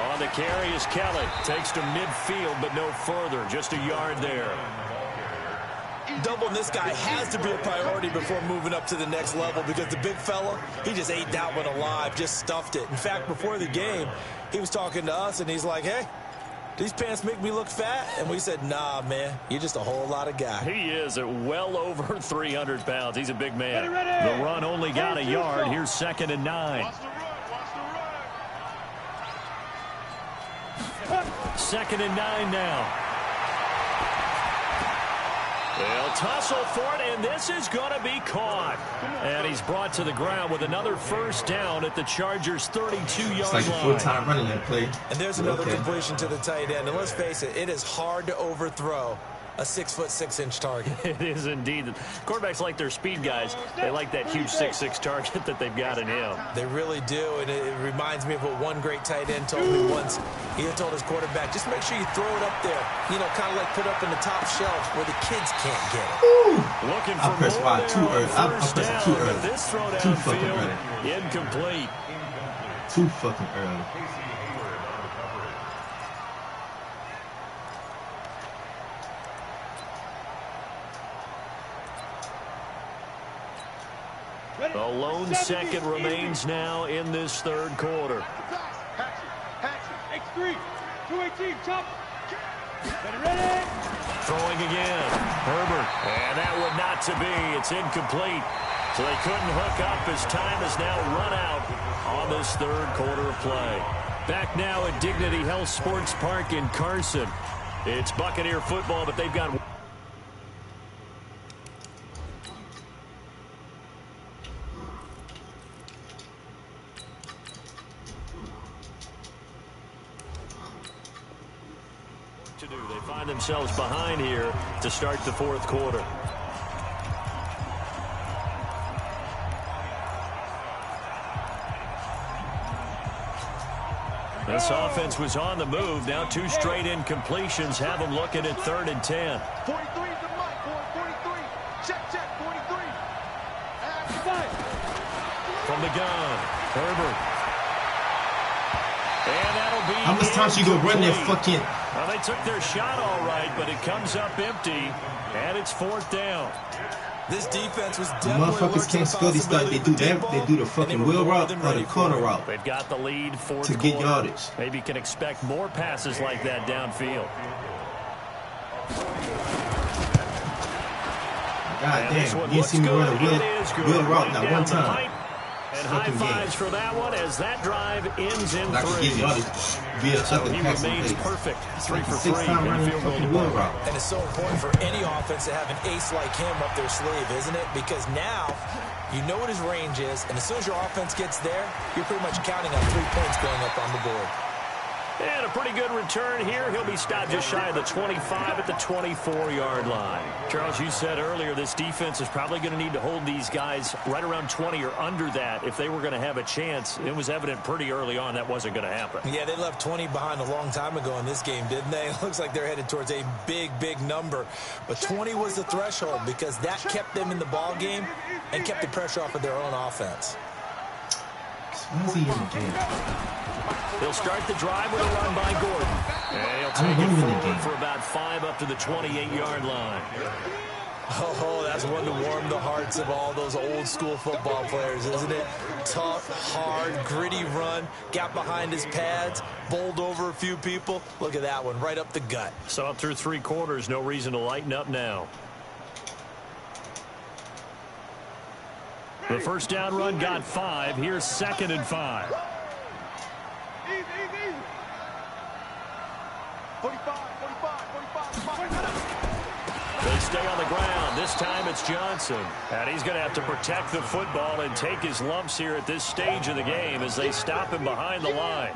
On the carry is Kelly. Takes to midfield, but no further. Just a yard there. Doubling this guy has to be a priority before moving up to the next level, because the big fella, he just ate that one alive, just stuffed it. In fact, before the game, he was talking to us, and he's like, hey, these pants make me look fat? And we said, nah, man, you're just a whole lot of guy. He is at well over 300 pounds. He's a big man. The run only got a yard. Here's 2nd and 9. 2nd and 9 now. They'll tussle for it, and this is going to be caught. And he's brought to the ground with another 1st down at the Chargers' 32-yard It's like a full-time running that play. And there's another completion to the tight end. And let's face it, it is hard to overthrow a 6'6" target. It is indeed. Quarterbacks like their speed guys. They like that huge 6'6" target that they've got in him. They really do, and it reminds me of what one great tight end told me once. He had told his quarterback, just make sure you throw it up there, you know, kind of like put up in the top shelf where the kids can't get it. Looking for more there too early. on 1st down, too early. but this throw Too fucking downfield, early. incomplete. Too fucking early. A lone second remains now in this 3rd quarter. X3, 218, chop. Ready. Throwing again. Herbert. And that would not to be. It's incomplete. So they couldn't hook up as time is now run out on this 3rd quarter of play. Back now at Dignity Health Sports Park in Carson. It's Buccaneer football, but they've got... to do. They find themselves behind here to start the fourth quarter. This offense was on the move. Now 2 straight incompletions have them looking at 3rd and 10. 43 is the mic, boy. 43. Check, 43. From the gun, Herbert. And that'll be How much time you gonna run that fucking... Well, they took their shot all right, but it comes up empty, and it's 4th down. This defense was The definitely motherfuckers can't score. They do that. They do the fucking wheel route or the corner route They've got the lead, fourth to get quarter. yardage. Maybe can expect more passes like that downfield. God damn, you didn't see me run a wheel route not one time. And high fives for that one as that drive ends in 3. So he remains perfect. 3 for 3 in the field goal department. And it's so important for any offense to have an ace like him up their sleeve, isn't it? Because now you know what his range is, and as soon as your offense gets there, you're pretty much counting on 3 points going up on the board. And a pretty good return here. He'll be stopped just shy of the 25 at the 24-yard line. Charles, you said earlier this defense is probably going to need to hold these guys right around 20 or under that if they were going to have a chance. It was evident pretty early on that wasn't going to happen. Yeah, they left 20 behind a long time ago in this game, didn't they? It looks like they're headed towards a big, big number. But 20 was the threshold because that kept them in the ball game and kept the pressure off of their own offense. When's he in the game? He'll start the drive with a run by Gordon. And he'll take it forward for about 5 up to the 28-yard line. Oh, that's one to warm the hearts of all those old school football players, isn't it? Tough, hard, gritty run, got behind his pads, bowled over a few people. Look at that one, right up the gut. Saw it through 3 quarters, no reason to lighten up now. The first down run got 5. Here's 2nd and 5. 45. They stay on the ground. This time it's Johnson. And he's going to have to protect the football and take his lumps here at this stage of the game as they stop him behind the line.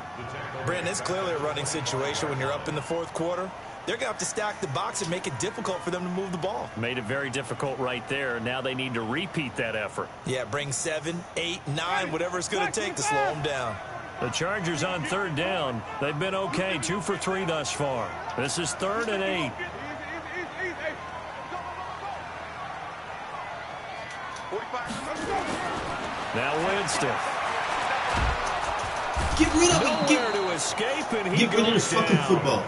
Brandon, it's clearly a running situation when you're up in the 4th quarter. They're going to have to stack the box and make it difficult for them to move the ball. Made it very difficult right there. Now they need to repeat that effort. Yeah, bring 7, 8, 9, whatever it's going to take to slow them down. The Chargers on 3rd down. They've been okay, 2 for 3 thus far. This is 3rd and 8. Now Winston. Get rid of him. Nowhere to escape, and he Get rid of the goes fucking down. football.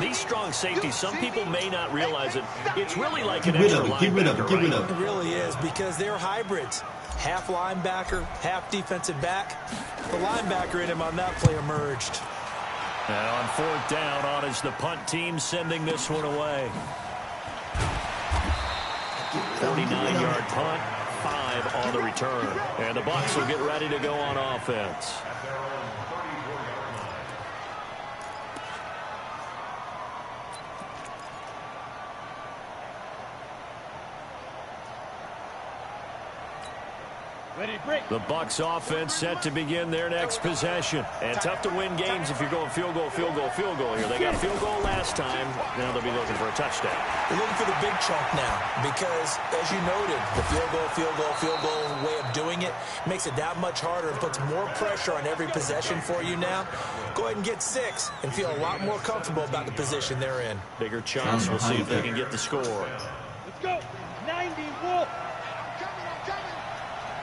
These strong safeties, some people may not realize it. It's really like an Get rid extra of it. Get rid of it. linebacker, Get rid right? of It it. really is because they're hybrids. Half linebacker, half defensive back. The linebacker in him on that play emerged. And on 4th down, on is the punt team sending this one away. 49-yard punt, 5 on the return. And the Bucs will get ready to go on offense. The Bucs offense set to begin their next possession. And tough to win games if you're going field goal here. They got field goal last time. Now they'll be looking for a touchdown. They're looking for the big chunk now because, as you noted, the field goal way of doing it makes it that much harder and puts more pressure on every possession for you now. Go ahead and get 6 and feel a lot more comfortable about the position they're in. Bigger chance. We'll see if they can get the score. Let's go. 90, Wolf.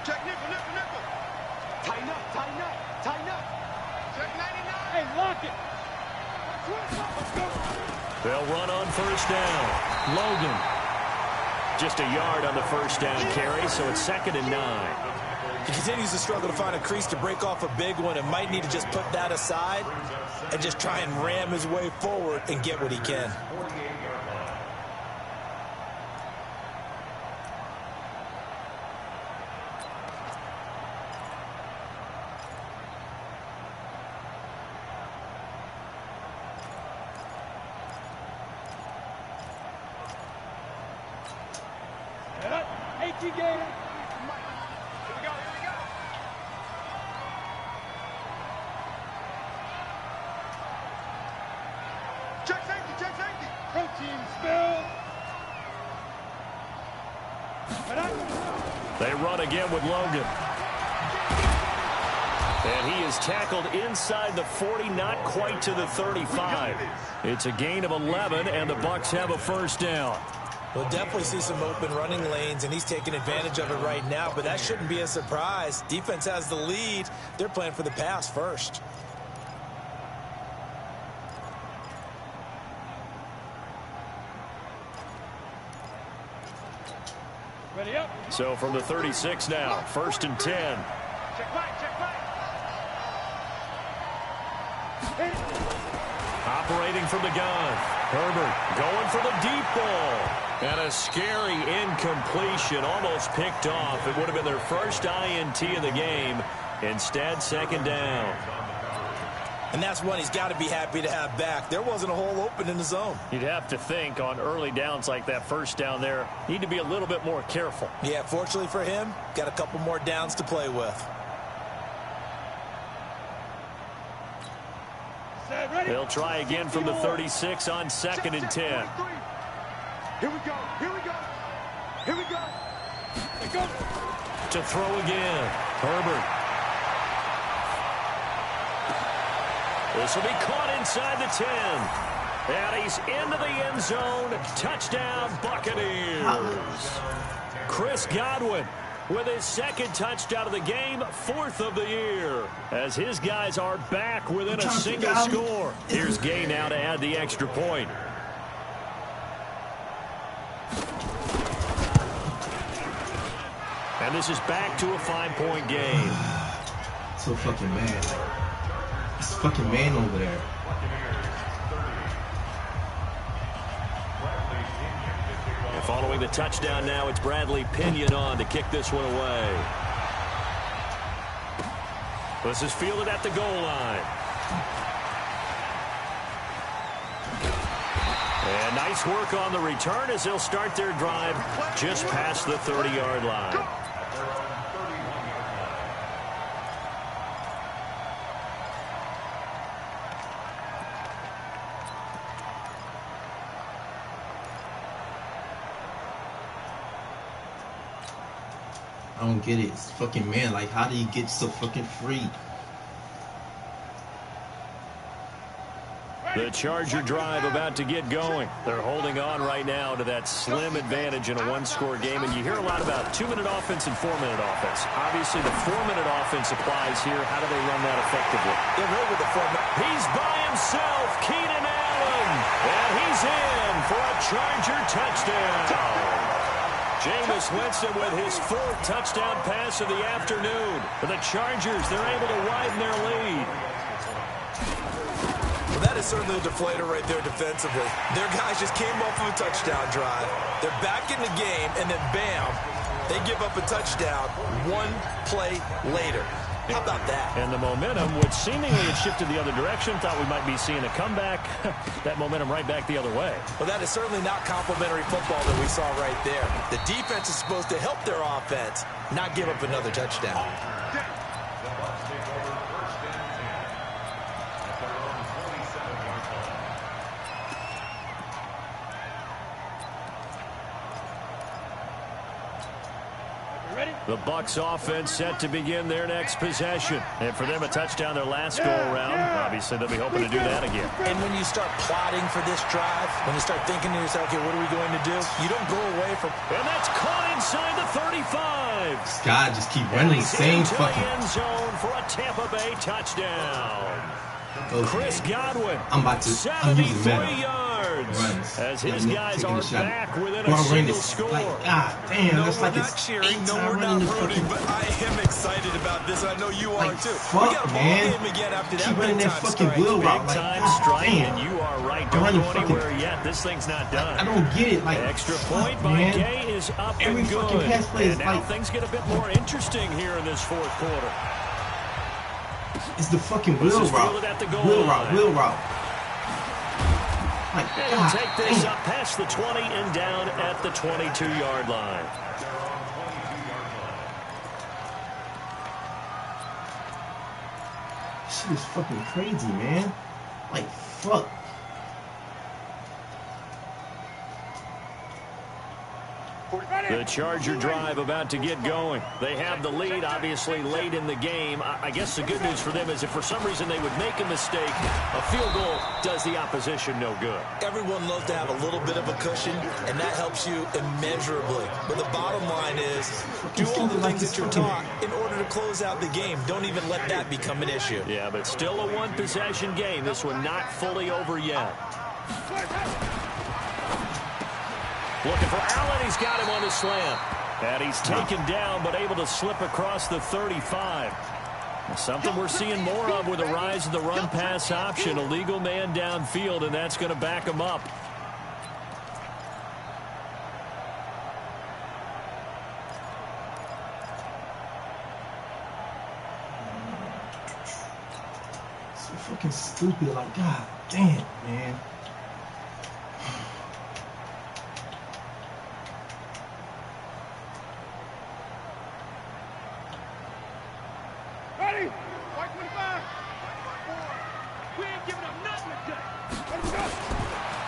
Check nickel. Tighten up. Check 99. Hey, lock it. Let's go. They'll run on 1st down. Logan. Just a yard on the 1st down carry, so it's 2nd and 9. He continues to struggle to find a crease to break off a big one and might need to just put that aside and just try and ram his way forward and get what he can. Check safety. They run again with Logan. And he is tackled inside the 40, not quite to the 35. It's a gain of 11, and the Bucs have a first down. We'll definitely see some open running lanes, and he's taking advantage of it right now, but that shouldn't be a surprise. Defense has the lead. They're playing for the pass first. Ready up. So from the 36 now, 1st and 10. Check back, check back. Operating from the gun. Herbert going for the deep ball. And a scary incompletion, almost picked off. It would have been their first INT of the game. Instead, 2nd down. And that's one he's got to be happy to have back. There wasn't a hole open in the zone. You'd have to think on early downs like that, 1st down there, need to be a little bit more careful. Yeah, fortunately for him, got a couple more downs to play with. They'll try again from the 36 on 2nd and 10. Here we go, here we go, here we go. Let's go. To throw again, Herbert. This will be caught inside the 10. And he's into the end zone. Touchdown, Buccaneers. Chris Godwin with his 2nd touchdown of the game, 4th of the year, as his guys are back within a single score. Here's Gay now to add the extra point. And this is back to a 5-point game. So fucking mad. It's fucking man over there. And following the touchdown now, it's Bradley Pinion on to kick this one away. This is fielded at the goal line. And nice work on the return as they'll start their drive just past the 30-yard line. I don't get it. It's fucking man. Like, how do you get so fucking free? The Charger drive about to get going. They're holding on right now to that slim advantage in a one-score game. And you hear a lot about 2-minute offense and 4-minute offense. Obviously, the 4-minute offense applies here. How do they run that effectively? They're right with the 4-minute. He's by himself, Keenan Allen. And he's in for a Charger touchdown. Jameis Winston with his 4th touchdown pass of the afternoon. For the Chargers, they're able to widen their lead. Well, that is certainly a deflator right there defensively. Their guys just came off of a touchdown drive. They're back in the game, and then bam, they give up a touchdown 1 play later. How about that? And the momentum, which seemingly had shifted the other direction, thought we might be seeing a comeback. That momentum right back the other way. Well, that is certainly not complimentary football that we saw right there. The defense is supposed to help their offense, not give up another touchdown. The Bucs take over 1st and 10 at their own 27-yard line. The Bucs offense set to begin their next possession. And for them, a touchdown their last go-around. Obviously, they'll be hoping to do that again. And when you start plotting for this drive, when you start thinking to yourself, okay, what are we going to do? You don't go away from... And that's caught inside the 35. This guy just keep running the same fucking... end zone for a Tampa Bay touchdown. Chris Godwin, I'm using 73 Meta. yards, Runs. as his guys are back within We're a single this, score. like, ah, damn, No, that's we're like not it's cheering. No, we're not rooting, but I am excited about this. I know you are, like, too. fuck, We got a ball man. game again after that Keep running that big-time fucking strike. wheel route. Big Like, time God strike, damn. and you are right. I'm Don't running go fucking- anywhere yet. This thing's not done. I don't get it. Like, Extra fuck, point by man. Gay is up Every and good. fucking pass play is And now like- things get a bit more interesting here in this 4th quarter. It's the fucking This wheel is route. fielded at the goal Wheel line. route. Wheel route. Like, And God he'll take this damn. up past the 20 and down at the 22-yard line. Shit is fucking crazy, man. Like, fuck. The Charger drive about to get going. They have the lead, obviously, late in the game. I guess the good news for them is if for some reason they would make a mistake, a field goal does the opposition no good. Everyone loves to have a little bit of a cushion, and that helps you immeasurably. But the bottom line is, do all the things that you're taught in order to close out the game. Don't even let that become an issue. Yeah, but still a one-possession game. This one not fully over yet. Looking for Allen. He's got him on the slant. And he's taken down, but able to slip across the 35. Something we're seeing more of with the rise of the run-pass option. A legal man downfield, and that's going to back him up. So fucking stupid. Like, God damn, man.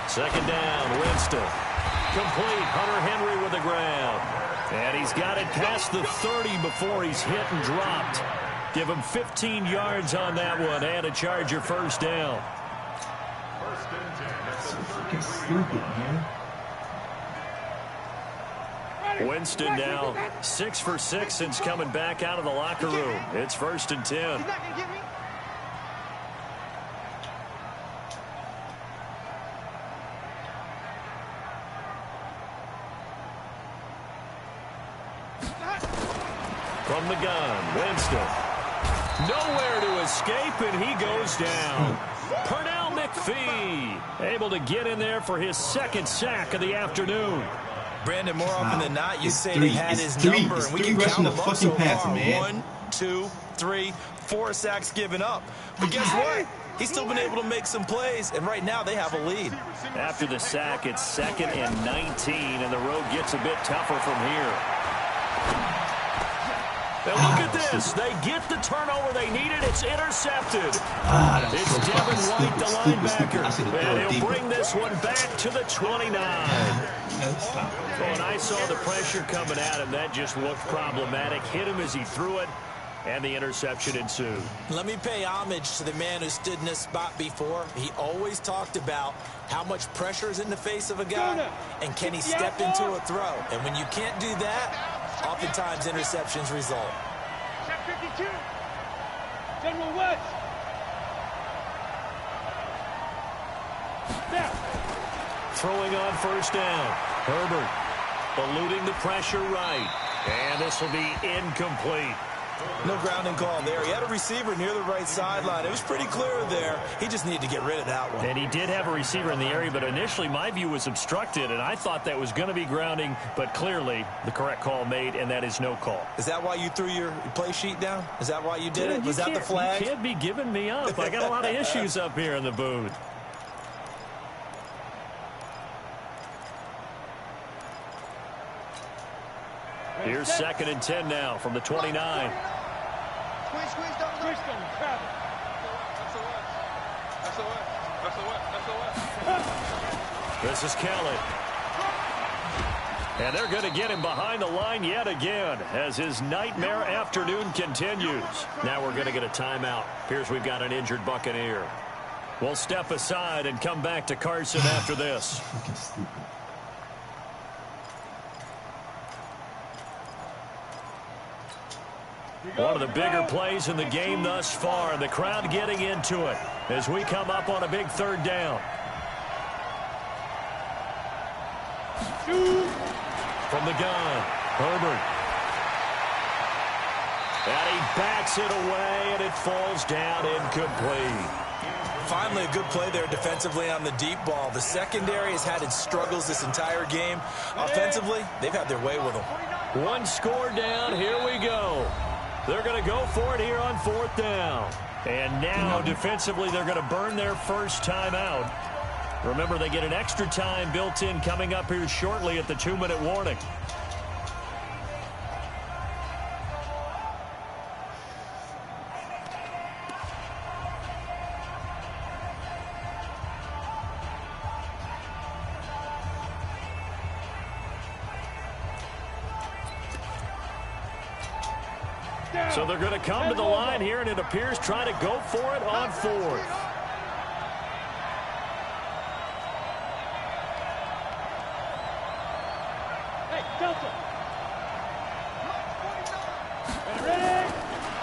Second down, Winston. Complete, Hunter Henry with the ground. And he's got it past the 30 before he's hit and dropped. Give him 15 yards on that one and a Charger first down. So fucking stupid, man. Winston now 6 for 6 since coming back out of the locker room. It's 1st and 10. From the gun, Winston. Nowhere to escape, and he goes down. Pernell McPhee able to get in there for his second sack of the afternoon. Brandon, more often than not, you say he had his number, and we can count them up so far. 1, 2, 3, 4 sacks given up. But guess what? He's still been able to make some plays, and right now they have a lead. After the sack, it's 2nd and 19, and the road gets a bit tougher from here. Now look at this. They get the turnover they needed. It's intercepted. It's Devin White, the linebacker. And he'll bring this one back to the 29. When I saw the pressure coming at him, that just looked problematic. Hit him as he threw it, and the interception ensued. Let me pay homage to the man who stood in this spot before. He always talked about how much pressure is in the face of a guy, and can he step into a throw. And when you can't do that, oftentimes interceptions result. Check 52. General Woods. Now. Throwing on first down. Herbert eluding the pressure right. And this will be incomplete. No grounding call there. He had a receiver near the right sideline. It was pretty clear there. He just needed to get rid of that one. And he did have a receiver in the area, but initially my view was obstructed, and I thought that was going to be grounding, but clearly the correct call made, and that is no call. Is that why you threw your play sheet down? Is that why you did it? Was that the flag? You can't be giving me up. I got a lot of issues up here in the booth. Here's 2nd and 10 now from the 29. Squeeze, don't grab it. This is Kelly. And they're going to get him behind the line yet again as his nightmare afternoon continues. Now we're going to get a timeout. Appears we've got an injured Buccaneer. We'll step aside and come back to Carson after this. Fucking stupid. One of the bigger plays in the game thus far. The crowd getting into it as we come up on a big 3rd down. From the gun, Herbert. And he backs it away, and it falls down incomplete. Finally, a good play there defensively on the deep ball. The secondary has had its struggles this entire game. Offensively, they've had their way with them. One score down. Here we go. They're going to go for it here on 4th down. And now, defensively, they're going to burn their first timeout. Remember, they get an extra time built in coming up here shortly at the 2-minute warning. So they're going to come to the line here, and it appears trying to go for it on fourth.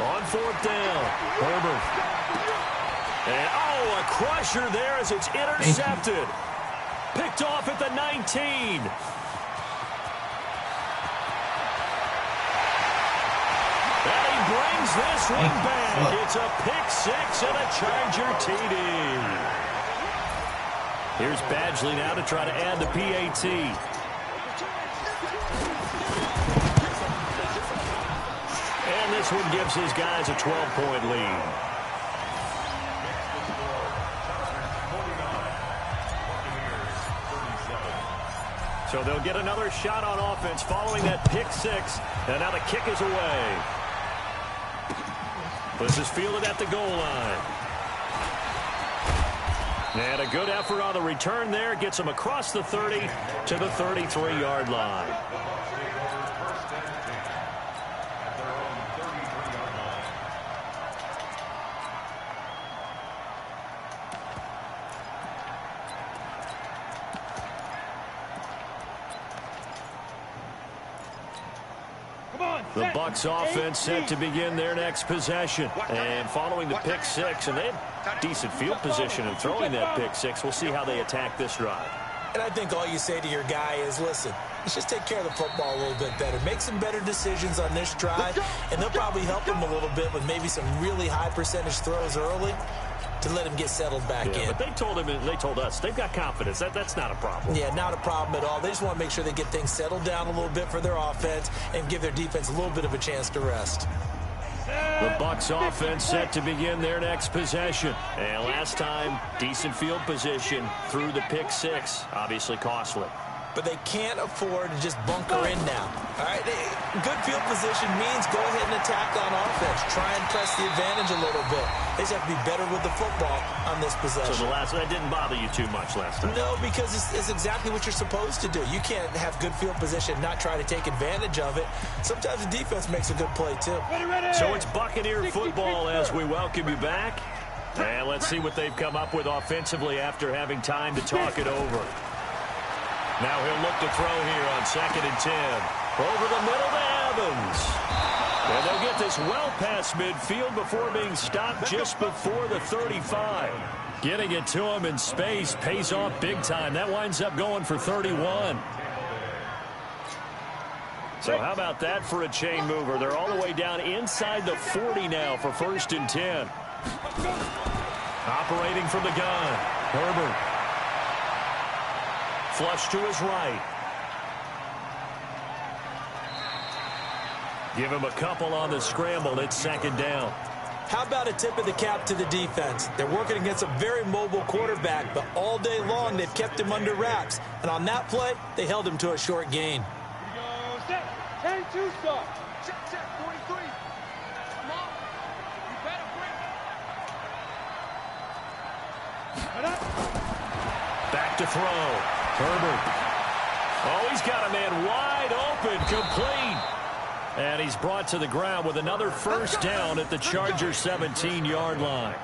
On fourth down, Herbert. And, oh, a crusher there as it's intercepted. Picked off at the 19. And he brings this one back. It's a pick six and a Charger TD. Here's Badgley now to try to add the PAT. And this one gives his guys a 12-point lead. So they'll get another shot on offense following that pick six. And now the kick is away. This is fielded at the goal line. And a good effort on the return there. Gets him across the 30 to the 33-yard line. The Bucs offense set to begin their next possession. And following the pick six, and they had decent field position in throwing that pick six. We'll see how they attack this drive. And I think all you say to your guy is, listen, let's just take care of the football a little bit better. Make some better decisions on this drive, and they'll probably help him a little bit with maybe some really high percentage throws early to let him get settled back in. But they told him, and they told us, they've got confidence. That's not a problem. Yeah, not a problem at all. They just want to make sure they get things settled down a little bit for their offense and give their defense a little bit of a chance to rest. The Bucs offense set to begin their next possession. And last time, decent field position through the pick six. Obviously costly. But they can't afford to just bunker in now. All right, good field position means go ahead and attack on offense. Try and press the advantage a little bit. They just have to be better with the football on this possession. So that didn't bother you too much last time? No, because it's exactly what you're supposed to do. You can't have good field position, not try to take advantage of it. Sometimes the defense makes a good play, too. So it's Buccaneer football as we welcome you back. And let's see what they've come up with offensively after having time to talk it over. Now he'll look to throw here on 2nd and 10. Over the middle to Evans. And they'll get this well past midfield before being stopped just before the 35. Getting it to him in space pays off big time. That winds up going for 31. So how about that for a chain mover? They're all the way down inside the 40 now for 1st and 10. Operating from the gun. Herbert. Flush to his right. Give him a couple on the scramble. It's 2nd down. How about a tip of the cap to the defense? They're working against a very mobile quarterback, but all day long they've kept him under wraps. And on that play, they held him to a short gain. Set. 10-2 start. Check, 43. Come on. You better bring. Back to throw. Herbert. Oh, he's got a man wide open, complete. And he's brought to the ground with another 1st down at the Chargers 17-yard line.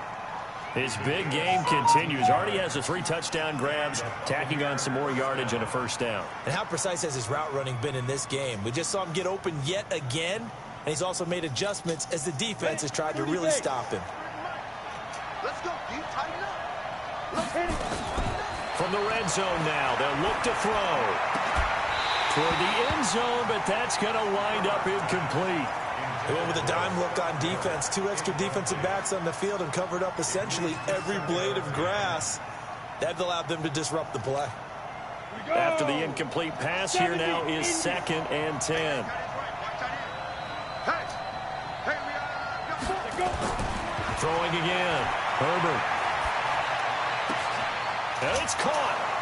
His big game continues. Already has the 3 touchdown grabs, tacking on some more yardage and a 1st down. And how precise has his route running been in this game? We just saw him get open yet again, and he's also made adjustments as the defense has tried to really stop him. Let's go, D. Tighten up. Let's hit it. From the red zone now, they'll look to throw. Toward the end zone, but that's going to wind up incomplete. They went with a dime look on defense. 2 extra defensive backs on the field and covered up essentially every blade of grass. That allowed them to disrupt the play. After the incomplete pass, here now is 2nd and 10. Throwing again. Herbert. And it's caught.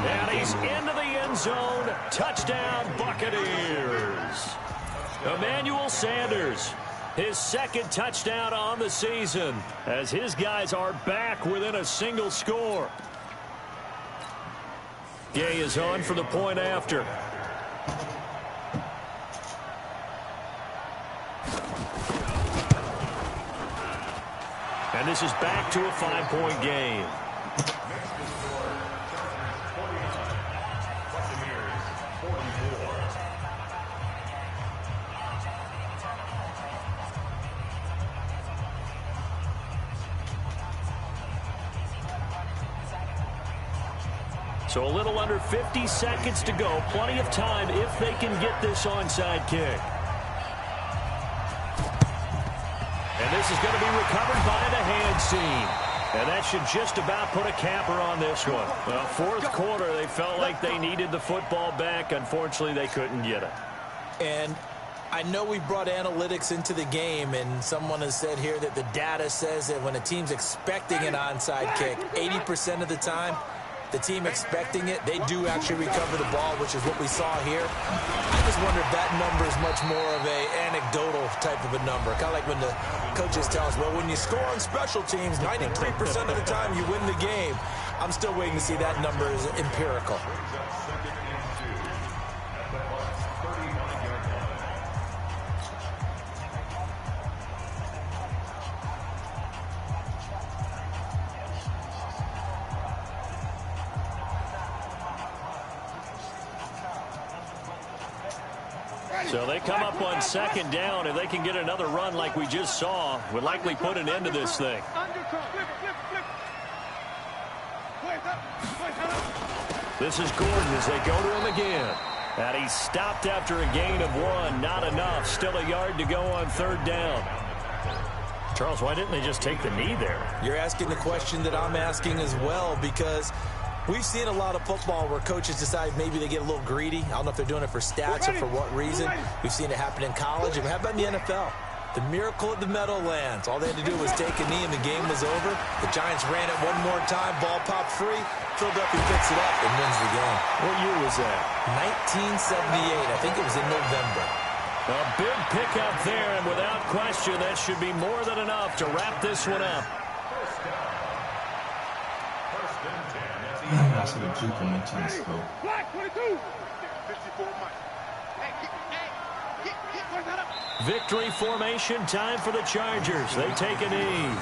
And he's into the end zone. Touchdown, Buccaneers. Emmanuel Sanders, his 2nd touchdown on the season, as his guys are back within a single score. Gay is on for the point after. And this is back to a 5-point game. So a little under 50 seconds to go. Plenty of time if they can get this onside kick. And this is going to be recovered by the hands team. And that should just about put a capper on this one. Well, fourth quarter, they felt like they needed the football back. Unfortunately, they couldn't get it. And I know we brought analytics into the game, and someone has said here that the data says that when a team's expecting an onside kick, 80% of the time, the team expecting it, they do actually recover the ball, which is what we saw here. I just wonder if that number is much more of a anecdotal type of a number. Kind of like when the coaches tell us, well, when you score on special teams, 93% of the time you win the game. I'm still waiting to see that number is empirical. So they come up on second down. If they can get another run like we just saw, would likely put an end to this thing. This is Gordon as they go to him again. And he stopped after a gain of 1. Not enough. Still a yard to go on third down. Charles, why didn't they just take the knee there? You're asking the question that I'm asking as well, because we've seen a lot of football where coaches decide maybe they get a little greedy. I don't know if they're doing it for stats or for what reason. We've seen it happen in college. And how about in the NFL? The miracle at the Meadowlands. All they had to do was take a knee and the game was over. The Giants ran it one more time. Ball popped free. Philadelphia picks it up and wins the game. What year was that? 1978. I think it was in November. A big pickup there, and without question, that should be more than enough to wrap this one up. I should have juked him into the scope. Victory formation, time for the Chargers. They take a knee.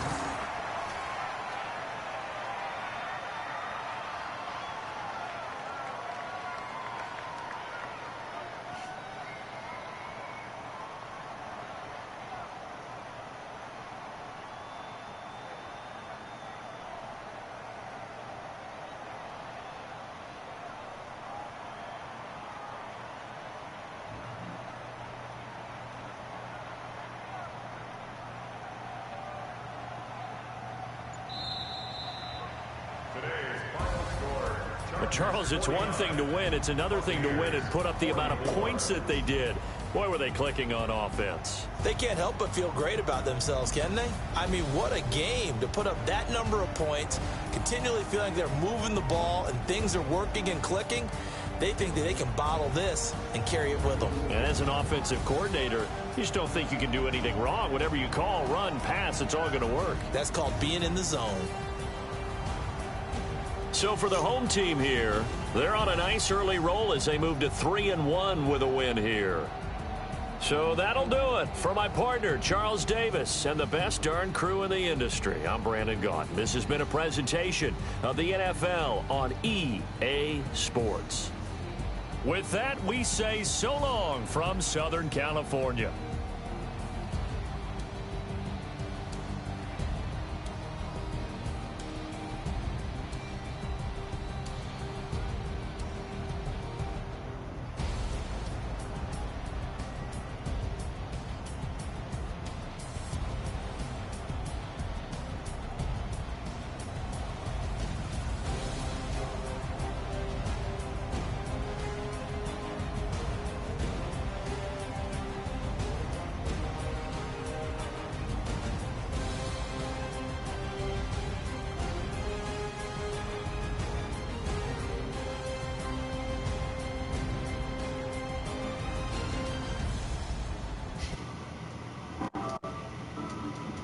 Charles, it's one thing to win. It's another thing to win and put up the amount of points that they did. Boy, were they clicking on offense. They can't help but feel great about themselves, can they? I mean, what a game to put up that number of points, continually feeling they're moving the ball and things are working and clicking. They think that they can bottle this and carry it with them. And as an offensive coordinator, you just don't think you can do anything wrong. Whatever you call, run, pass, it's all going to work. That's called being in the zone. So for the home team here, they're on a nice early roll as they move to 3-1 with a win here. So that'll do it for my partner, Charles Davis, and the best darn crew in the industry. I'm Brandon Gaudin. This has been a presentation of the NFL on EA Sports. With that, we say so long from Southern California.